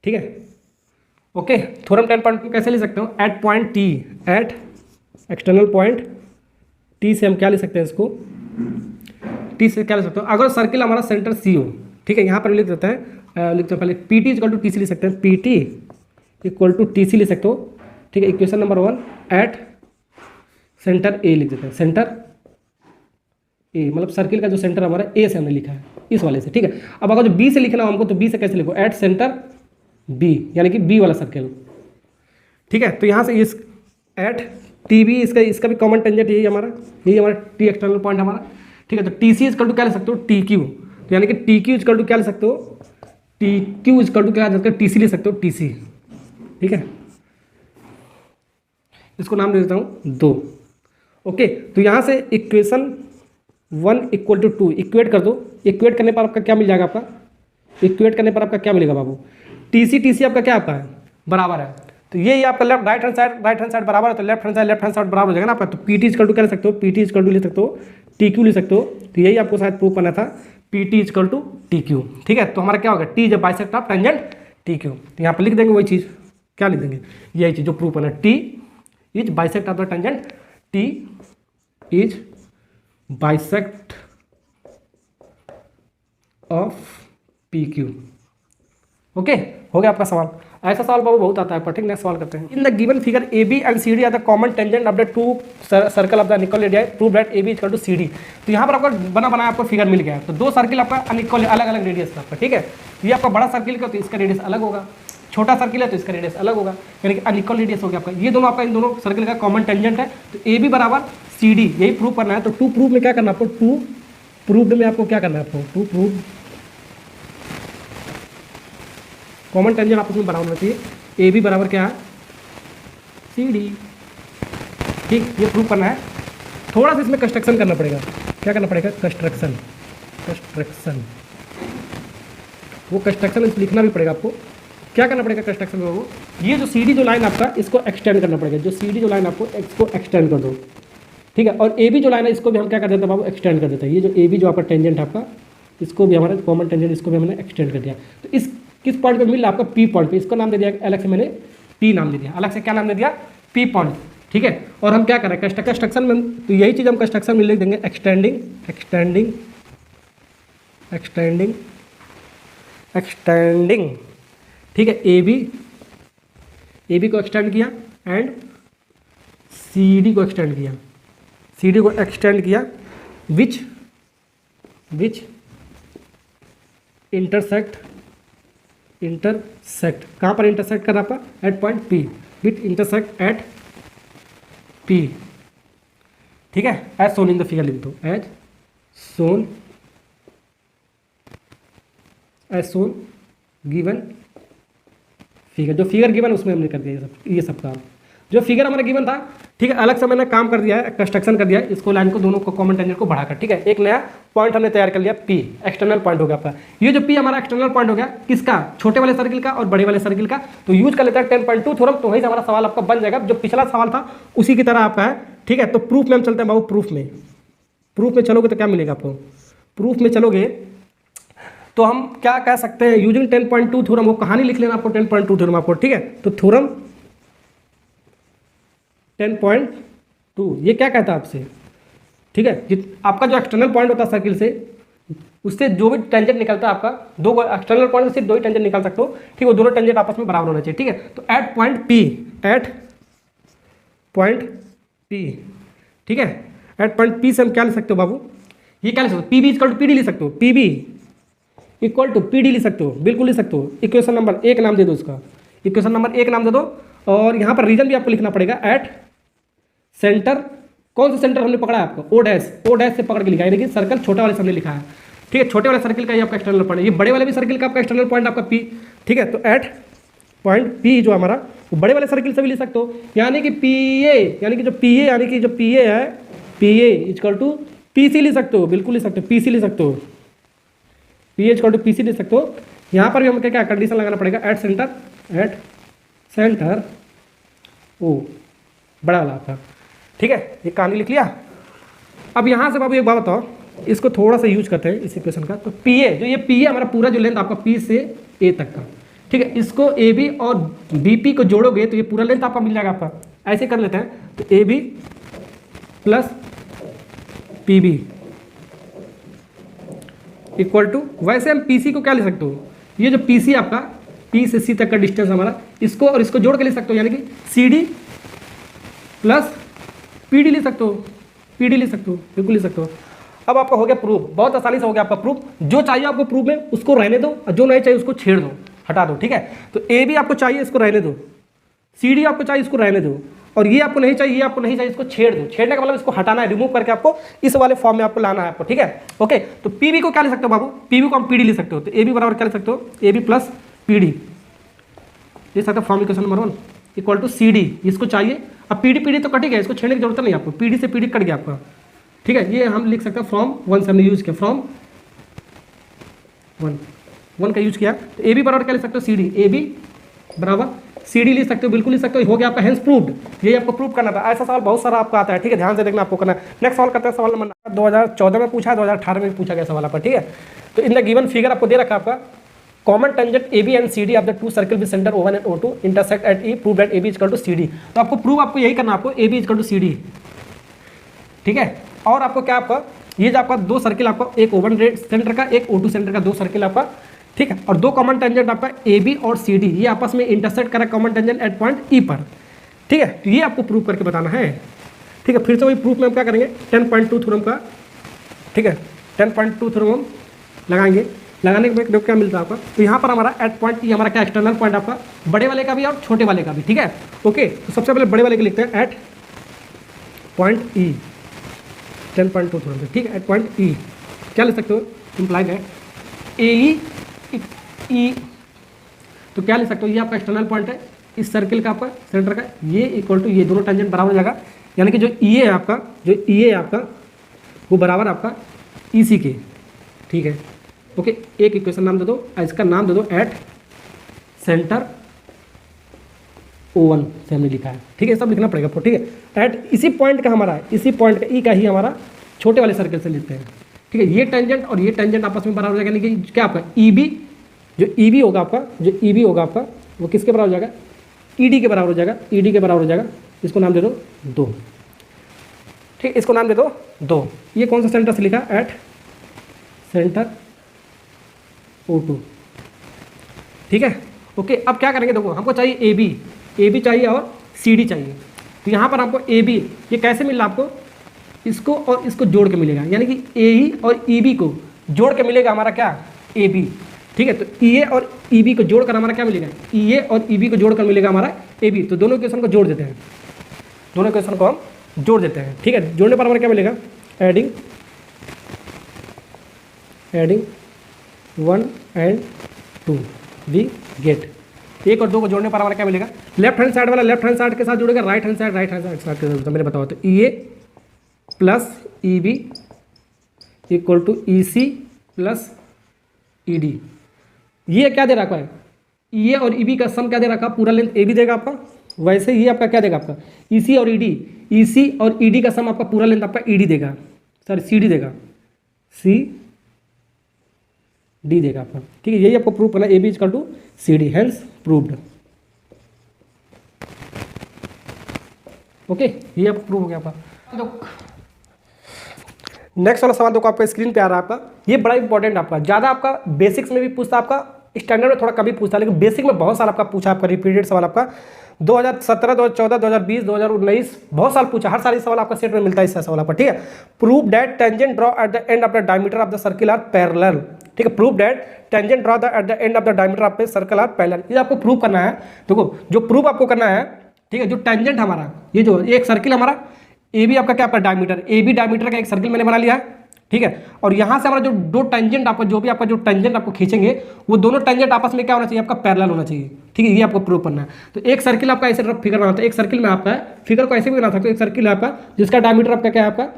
ठीक है, ओके। थ्योरम 10.2 कैसे लिख सकते हो, at point T, at external point T से हम क्या ले सकते हैं, इसको टी से क्या ले सकते हो, अगर सर्किल हमारा सेंटर सी हो, ठीक है, यहाँ पर लिख देते हैं, लिखते हैं पहले P T equal to T C लिख सकते हैं, P T equal to T C लिख सकते हो, ठीक है। Equation number 1 at center A लिख देते हैं, सेंटर ए मतलब सर्किल का जो सेंटर हमारा ए से हमने लिखा है इस वाले से, ठीक है। अब अगर जो बी से लिखना हो हमको तो बी से कैसे लिखो, एट सेंटर बी यानी कि बी वाला सर्किल, ठीक है। तो यहाँ से इस एट टी बी इसका भी कॉमन टेंजेंट यही हमारा टी एक्सटर्नल पॉइंट हमारा, ठीक है। तो टी सी इजकल टू क्या ले सकते हो, टी क्यू, तो यानी कि टी क्यू इजकल टू क्या ले सकते हो, टी क्यू इजकल टू क्या ले सकते हो, टी सी ले सकते हो, टी सी, ठीक है। इसको नाम दे देता हूँ 2, ओके। तो यहाँ से इक्वेशन 1 इक्वल टू 2 इक्वेट कर दो, इक्वेट करने पर आपका क्या मिल जाएगा, आपका इक्वेट करने पर आपका क्या मिलेगा बाबू, टी सी आपका क्या आपका है, बराबर है। तो ये आपका लेफ्ट राइट हैंड साइड बराबर है, तो लेफ्ट हैंड साइड बराबर हो जाएगा ना आपका। तो पी टी इजकल टू क्या ले सकते हो, पी टी इजकल टू ले सकते हो टी क्यू ले सकते हो। तो यही आपको शायद प्रूव करना था, P T equal to T Q. ठीक है, तो हमारा क्या होगा, T is bisect of tangent T Q. तो यहाँ पर लिख देंगे वही चीज़, क्या लिख देंगे, यही चीज़ जो प्रूव करना है, T is bisect of the tangent, T is bisect of P Q. Okay, हो गया आपका सवाल। ऐसा सवाल बाबू बहुत आता है पर, ठीक। नेक्स्ट सवाल करते हैं। In the given figure A B and C D are the common tangent of the two circle of the unequal radius, prove that A B equal to C D. तो यहाँ पर आपको बना बनाया आपको फिगर मिल गया है। तो दो सर्किल आपका अनइक्वल अलग अलग रेडियस का आपका, ठीक है। ये आपका बड़ा सर्किल का, तो इसका रेडियस अलग होगा, छोटा सर्किल है तो इसका रेडियस अलग होगा, यानी कि अनइक्वल रेडियस हो गया आपका। ये दोनों आपका इन दोनों सर्किल का कॉमन टेंजेंट है। तो ए बी बराबर सी डी, यही प्रूव करना है। तो टू प्रूव में क्या करना है आपको, टू प्रूव्ड में आपको क्या करना है, आपको टू प्रूव कॉमन टेंजेंट आपस में बराबर होना चाहिए। ए बी बराबर क्या है, सी डी, ठीक। ये प्रूव करना है। थोड़ा सा इसमें कंस्ट्रक्शन करना पड़ेगा। क्या करना पड़ेगा, कंस्ट्रक्शन, वो कंस्ट्रक्शन लिखना भी पड़ेगा आपको। क्या करना पड़ेगा कंस्ट्रक्शन में, वो ये जो सी डी जो लाइन आपका, इसको एक्सटेंड करना पड़ेगा। जो सी डी जो लाइन आपको, इसको एक्सटेंड कर दो, ठीक है। और ए बी जो लाइन है, इसको भी हम क्या कर देते हैं बाबू, एक्सटेंड कर देते हैं। ये जो ए बी जो आपका टेंजेंट है आपका, इसको भी हमारा कॉमन टेंजेंट, इसको भी हमने एक्सटेंड कर दिया। तो इस किस पॉइंट पे मिल रहा है आपका, पी पॉइंट पे। इसको नाम दे दिया अलग से, मैंने पी नाम दे दिया अलग से। क्या नाम दे दिया, पी पॉइंट, ठीक है। और हम क्या करें कंस्ट्रक्शन में, तो यही चीज़ हम कंस्ट्रक्शन में लिख देंगे, एक्सटेंडिंग, ठीक है। ए बी को एक्सटेंड किया एंड सी डी को एक्सटेंड किया, विच इंटरसेक्ट कहाँ पर इंटरसेक्ट कर रहा आपका, at point P, which intersect at P, ठीक है। As shown in the figure लिख दो, एज सोन गिवन फिगर। जो फिगर गिवन उसमें हमने कर दिया ये सब काम। जो फिगर हमारा गिवन था, ठीक है, अलग से मैंने काम कर दिया है, कंस्ट्रक्शन कर दिया है, इसको लाइन को दोनों को कॉमन टेंजेंट को बढ़ाकर, ठीक है। एक नया पॉइंट हमने तैयार कर लिया, पी एक्सटर्नल पॉइंट हो गया आपका। ये जो पी हमारा एक्सटर्नल पॉइंट हो गया, किसका, छोटे वाले सर्किल का और बड़े वाले सर्किल का। तो यूज कर लेता है 10.2 थ्योरम। तो वहीं से हमारा सवाल आपका बन जाएगा, जो पिछला सवाल था उसी की तरह आपका है, ठीक है। तो प्रूफ में हम चलते हैं बाबू। प्रूफ में चलोगे तो क्या मिलेगा आपको, प्रूफ में चलोगे तो हम क्या कह सकते हैं, यूजिंग 10.2 थ्योरम। वो कहानी लिख लेना आपको, 10.2 थ्योरम आपको, ठीक है। तो थ्योरम 10.2 ये क्या कहता है आपसे, ठीक है। आपका जो एक्सटर्नल पॉइंट होता है सर्किल से, उससे जो भी टेंजेंट निकलता है आपका, दो एक्सटर्नल पॉइंट से सिर्फ दो ही टेंजेंट निकाल सकते हो, ठीक है। वो दोनों टेंजेंट आपस में बराबर होना चाहिए, ठीक है। तो एट पॉइंट पी, ठीक है। एट पॉइंट पी से हम क्या ले सकते हो बाबू, ये क्या ले सकते हो, P B equal to P D ले सकते हो, P B equal to P D ले सकते हो, बिल्कुल ले सकते हो। इक्वेशन नंबर 1 नाम दे दो उसका, इक्वेशन नंबर 1 नाम दे दो। और यहाँ पर रीजन भी आपको लिखना पड़ेगा, एट सेंटर, कौन सा सेंटर हमने पकड़ा है आपको, ओ डैश से पकड़ के लिखा है, यानी कि सर्कल छोटा वाले से हमने लिखा है, ठीक है। छोटे वाले सर्किल का ये आपका एक्सटर्नल पॉइंट है, ये बड़े वाले भी सर्किल का आपका एक्सटर्नल पॉइंट आपका पी, ठीक है। तो एट पॉइंट पी जो हमारा, वो बड़े वाले सर्किल से भी लिख सकते हो, यानी कि पी ए, यानी कि जो पी ए है, P A equal to P C लिख सकते हो, बिल्कुल लिख सकते हो, पी सी लिख सकते हो, P H equal to P C लिख सकते हो। यहाँ पर भी हमें क्या कंडीशन लगाना पड़ेगा, एट सेंटर ओ बड़ा वाला आपका, ठीक है। ये कहानी लिख लिया। अब यहाँ से बाबू एक बात बताओ, इसको थोड़ा सा यूज करते हैं इस इक्वेशन का। तो पी ए, जो ये पी ए हमारा पूरा जो लेंथ आपका पी से ए तक का, ठीक है, इसको ए बी और बी पी को जोड़ोगे तो ये पूरा लेंथ आपका मिल जाएगा आपका। ऐसे कर लेते हैं, तो A B plus P B equal to, वैसे हम पी सी को क्या ले सकते हो, ये जो पी सी आपका पी से सी तक का डिस्टेंस हमारा, इसको और इसको जोड़ के ले सकते हो, यानी कि C D plus P D ले सकते हो, बिल्कुल ले सकते हो। अब आपका हो गया प्रूफ, बहुत आसानी से हो गया आपका प्रूफ। जो चाहिए आपको प्रूफ में उसको रहने दो, और जो नहीं चाहिए उसको छेड़ दो, हटा दो, ठीक है। तो ए बी आपको चाहिए, इसको रहने दो, सी डी आपको चाहिए, इसको रहने दो, और ये आपको नहीं चाहिए, इसको छेड़ दो। छेड़ने का मतलब इसको हटाना है, रिमूव करके आपको इस वाले फॉर्म में आपको लाना है आपको, ठीक है। ओके, तो पी बी को क्या ले सकते हो बाबू, पी बी को हम पी डी ले सकते हो। तो ए बी बराबर क्या ले सकते हो, A B plus P D ले सकते हो, form equation number 1 equal to C D, इसको चाहिए। अब पी डी तो कट गया, इसको छेड़ने की जरूरत नहीं आपको, पी डी से पी डी कट गया आपका, ठीक है। ये हम लिख सकते हैं फ्रॉम 1 से हमने यूज किया, फ्रॉम 1 का यूज किया। तो ए बी बराबर क्या ले सकते हो, सी डी, ए बी बराबर सी डी लिख सकते हो, बिल्कुल लिख सकते हो गया आपका हेंस प्रूव्ड। ये आपको प्रूव करना था। ऐसा सवाल बहुत सारा आपका आता है, ठीक है, ध्यान से देखना आपको करना है। नेक्स्ट सवाल करते हैं, सवाल नंबर 2014 में पूछा है, 2018 में पूछा गया सवाल आपका, ठीक है। तो इन द गिवन फिगर आपको दे रखा आपका common tangent A B and C D of the two circle with center O1 and O2 intersect at E, prove that A B equal to C D. तो आपको प्रूव आपको यही करना, आपको A B equal to C D, ठीक है। और आपको क्या, आपका ये जो आपका दो सर्किल आपका, एक O1 सेंटर का, एक O2 सेंटर का, दो सर्किल आपका, ठीक है, और दो कॉमन टेंजेंट आपका ए बी और सी डी, ये आपस में इंटरसेक्ट करा कॉमन टेंजेंट एट पॉइंट ई पर, ठीक है। तो ये आपको प्रूव करके बताना है, ठीक है। फिर से वही प्रूफ में हम क्या करेंगे, 10.2 थ्योरम का, ठीक है, 10.2 थ्योरम हम लगाएंगे। लगाने के बाद क्या मिलता है आपका, तो यहाँ पर हमारा एट पॉइंट ई हमारा क्या एक्सटर्नल पॉइंट आपका बड़े वाले का भी और छोटे वाले का भी, ठीक है। ओके, तो सबसे पहले बड़े वाले के लिखते हैं एट पॉइंट ई, 10.2 थ्योरम से, ठीक है। एट पॉइंट ई क्या लिख सकते हो, इम्प्लाइड है ए ई, तो क्या लिख सकते हो, ये आपका एक्सटर्नल पॉइंट है इस सर्किल का, आपका सेंटर का, ये इक्वल टू ये दोनों टेंजेंट बराबर हो जाएगा, यानी कि जो ई है आपका, जो ई है आपका वो बराबर आपका ई सी के, ठीक है। ओके, एक इक्वेशन नाम दे दो, इसका नाम दे दो एट सेंटर O1 से हमने लिखा है, ठीक है, सब लिखना पड़ेगा, ठीक है। एट इसी पॉइंट का हमारा, इसी पॉइंट का ई का ही हमारा छोटे वाले सर्कल से लिखते हैं, ठीक है। ये टेंजेंट और ये टेंजेंट आपस में बराबर हो जाएगा, यानी कि क्या आपका ई बी, जो ई बी होगा आपका, जो ई बी होगा आपका वो किसके बराबर हो जाएगा, ई डी के बराबर हो जाएगा, ई डी के बराबर हो जाएगा। इसको नाम दे दो 2, ठीक, इसको नाम दे दो 2। ये कौन सा सेंटर से लिखा, एट सेंटर O2, ठीक है। ओके, अब क्या करेंगे, देखो हमको चाहिए ए बी चाहिए और सी डी चाहिए। तो यहाँ पर हमको ए बी, ये कैसे मिल रहा आपको, इसको और इसको जोड़ के मिलेगा, यानी कि ए ई और ई बी को जोड़ के मिलेगा हमारा क्या, ए बी, ठीक है। तो ई ए और ई बी को जोड़कर हमारा क्या मिलेगा, ई ए और ई बी को जोड़कर मिलेगा हमारा ए बी। तो दोनों इक्वेशन को जोड़ देते हैं, दोनों इक्वेशन को हम जोड़ देते हैं, ठीक है। जोड़ने पर हमारा क्या मिलेगा, एडिंग 1 एंड 2 वी गेट, 1 और 2 को जोड़ने पर हमारा क्या मिलेगा, लेफ्ट हैंड साइड वाला लेफ्ट हैंड साइड के साथ जुड़ेगा, राइट हैंड साइड के साथ। मेरे बताओ, तो E A plus E B equal to E C plus E D. ये क्या दे रखा है, ई ए और ई बी का सम क्या दे रखा, पूरा लेंथ ए बी देगा आपका, वैसे ही आपका क्या देगा आपका ई सी और ई डी, ई सी और ई डी का सम आपका पूरा लेंथ आपका ई डी देगा, सॉरी सी डी देगा, सी डी देगा आपका, ठीक है। यही आपको प्रूव करना है, A B equal to C D, hence proved. Okay, ये आपको प्रूव हो गया आपका। नेक्स्ट वाला सवाल देखो आपका स्क्रीन पे आ रहा है आपका, ये बड़ा इंपॉर्टेंट आपका, ज़्यादा आपका बेसिक्स में भी पूछता, आपका स्टैंडर्ड में थोड़ा कभी पूछता, लेकिन बेसिक में बहुत साल आपका पूछा, आपका रिपीटेड सवाल आपका 2017, 2014, 2020, 2019 बहुत साल पूछा, हर साल इस सवाल आपका सेट में मिलता है, इसका सवाल आपका, ठीक है। Prove that tangent draw at the end of the diameter of the circle are parallel, ठीक है। Prove that tangent draw at the end of the diameter of the circle are parallel, ये आपको प्रूव करना है। देखो जो prove आपको करना है, ठीक है, जो टेंजेंट हमारा, ये जो एक सर्किल हमारा ए बी आपका क्या आपका डायमीटर, ए बी डायमीटर का एक सर्किल मैंने बना लिया है, ठीक है। और यहाँ से हमारा जो दो टेंजेंट आपका, जो भी आपका जो टेंजेंट आपको खींचेंगे, वो दोनों टेंजेंट आपस में क्या होना चाहिए, आपका पैरेलल होना चाहिए, ठीक है। ये आपको प्रूव करना है। तो एक सर्किल आपका ऐसे फिगर बनाता है, एक सर्किल में आपका फिगर को ऐसे भी बना सकते हो, एक सर्किल है आपका जिसका डायमीटर आपका क्या है, आपका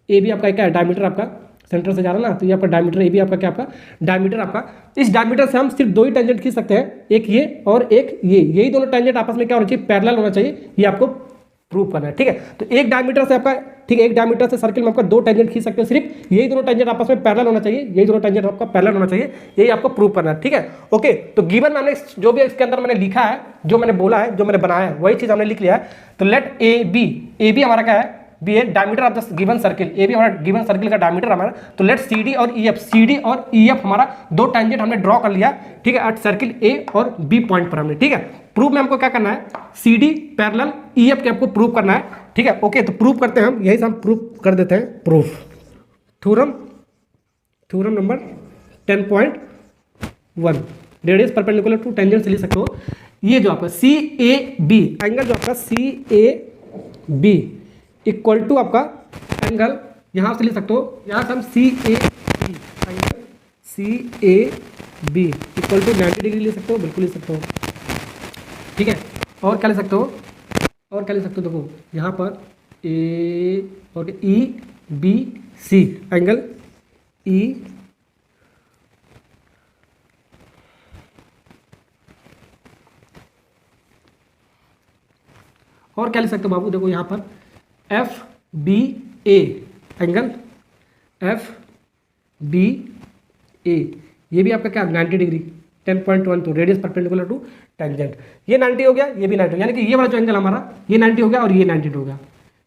ए बी आपका क्या है, डायमीटर आपका सेंटर से जा रहा है ना, तो ये आपका डायमीटर ए बी आपका क्या, आपका डायमीटर आपका, इस डायमीटर से हम सिर्फ 2 ही टेंजेंट खींच सकते हैं, एक ये और एक ये, यही दोनों टेंजेंट आपस में क्या होना चाहिए, पैरेलल होना चाहिए, ये आपको प्रूव करना है, ठीक है। तो एक डायमीटर से आपका, ठीक है, एक डायमीटर से सर्किल में आपका 2 टेंजेंट खींच सकते हो, सिर्फ यही दोनों टेंजेंट आपस में पैरेलल होना चाहिए, यही दोनों टेंजेंट आपका पैरेलल होना चाहिए, यही आपको प्रूव करना है, ठीक है। ओके, तो गिवन मैंने जो भी इसके अंदर मैंने लिखा है, जो मैंने बोला है, जो मैंने बनाया है, वही चीज हमने लिख लिया है। तो लेट ए बी हमारा क्या है, B A diameter of the given circle, A B हमारा गिवन सर्किल का डायमीटर हमारा। तो लेट सी डी और ई एफ, सी डी और ई एफ हमारा 2 टेंजेंट हमने ड्रॉ कर लिया, ठीक है, एट सर्किल ए और बी पॉइंट पर हमने, ठीक है। प्रूफ में हमको क्या करना है, C D parallel E F के आपको प्रूव करना है, ठीक है। ओके, तो प्रूव करते हैं हम, यही से हम प्रूव कर देते हैं, proof theorem number 10.1, radius perpendicular to tangent से लिख सकते हो। ये जो आपका सी ए बी एंगल, जो आपका C A B equal to आपका एंगल, यहाँ से लिख सकते हो, यहाँ से हम C A B equal to 90 degree लिख सकते हो, बिल्कुल लिख सकते हो, ठीक है। और क्या लिख सकते हो, और क्या लिख सकते हो, देखो यहाँ पर ए और E B C angle E और क्या लिख सकते हो बाबू, देखो यहाँ पर F B A angle F B A, ये भी आपका क्या 90 degree 10.12 radius perpendicular to tangent. ये 90 हो गया, ये भी 90, यानी कि ये वाला जो एंगल हमारा ये 90 हो गया और ये 90 हो गया,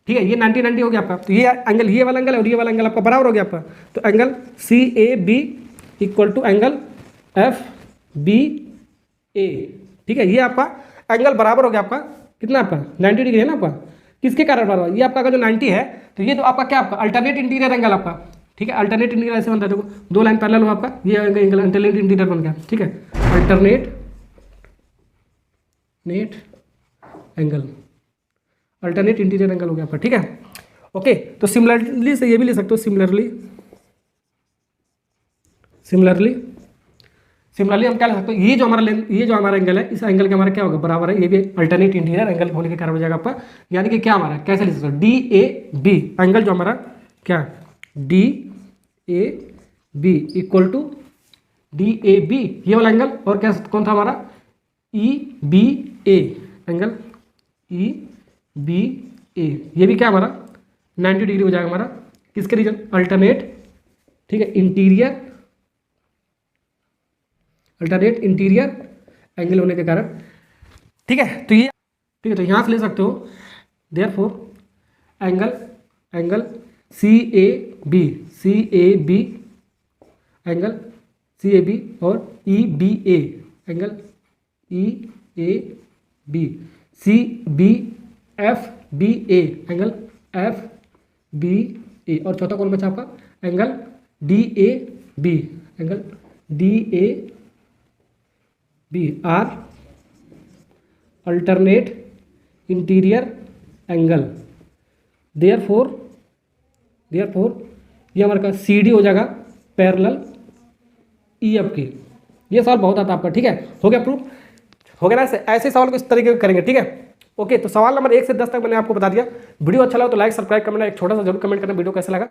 ठीक है, ये 90 हो गया आपका। तो ये एंगल, ये वाला एंगल और ये वाला एंगल आपका बराबर हो गया आपका। तो angle C A B equal to angle F B A, ठीक है, ये आपका एंगल बराबर हो गया आपका कितना, आपका 90 डिग्री है ना आपका। किसके कारण बराबर, ये आपका अगर जो 90 है तो ये तो आपका क्या आपका अल्टरनेट इंटीरियर एंगल आपका, ठीक है। अल्टरनेट इंटीरियर ऐसे बनता है, देखो दो लाइन पैरेलल हो आपका, ये एंगल अल्टरनेट इंटीरियर बन गया, ठीक है, अल्टरनेट अल्टरनेट इंटीरियर एंगल हो गया आपका, ठीक है। ओके, तो सिमिलरली से ये भी ले सकते हो, सिमिलरली हम क्या ले सकते हो, ये जो हमारा लेंथ, ये जो हमारा एंगल है, इस एंगल के हमारा क्या होगा बराबर है, ये भी अल्टरनेट इंटीरियर एंगल होने के कारण हो जाएगा आपका, यानी कि क्या हमारा कैसे ले सकते हो, डी ए बी एंगल जो हमारा क्या D A B equal to D A B, ये वाला एंगल, और क्या कौन था हमारा E B A angle E B A, ये भी क्या हमारा 90 डिग्री हो जाएगा हमारा, किसके रीजन अल्टरनेट, ठीक है, अल्टरनेट इंटीरियर एंगल होने के कारण, ठीक है। तो ये ठीक है, तो यहाँ से ले सकते हो therefore angle C A B angle C A B और E B A angle E A B, C B F B A angle F B A, और चौथा कौन बचा आपका angle D A B angle D A B are alternate interior angle. Therefore ये हमारे का C D हो जाएगा पैरेलल ई एफ की। ये सवाल बहुत आता है आपका, ठीक है, हो गया प्रूफ, हो गया ना। ऐसे सवाल को इस तरीके से करेंगे, ठीक है। ओके, तो सवाल नंबर 1 से 10 तक मैंने आपको बता दिया। वीडियो अच्छा लगा तो लाइक सब्सक्राइब करना, एक छोटा सा जरूर कमेंट करना वीडियो कैसा लगा।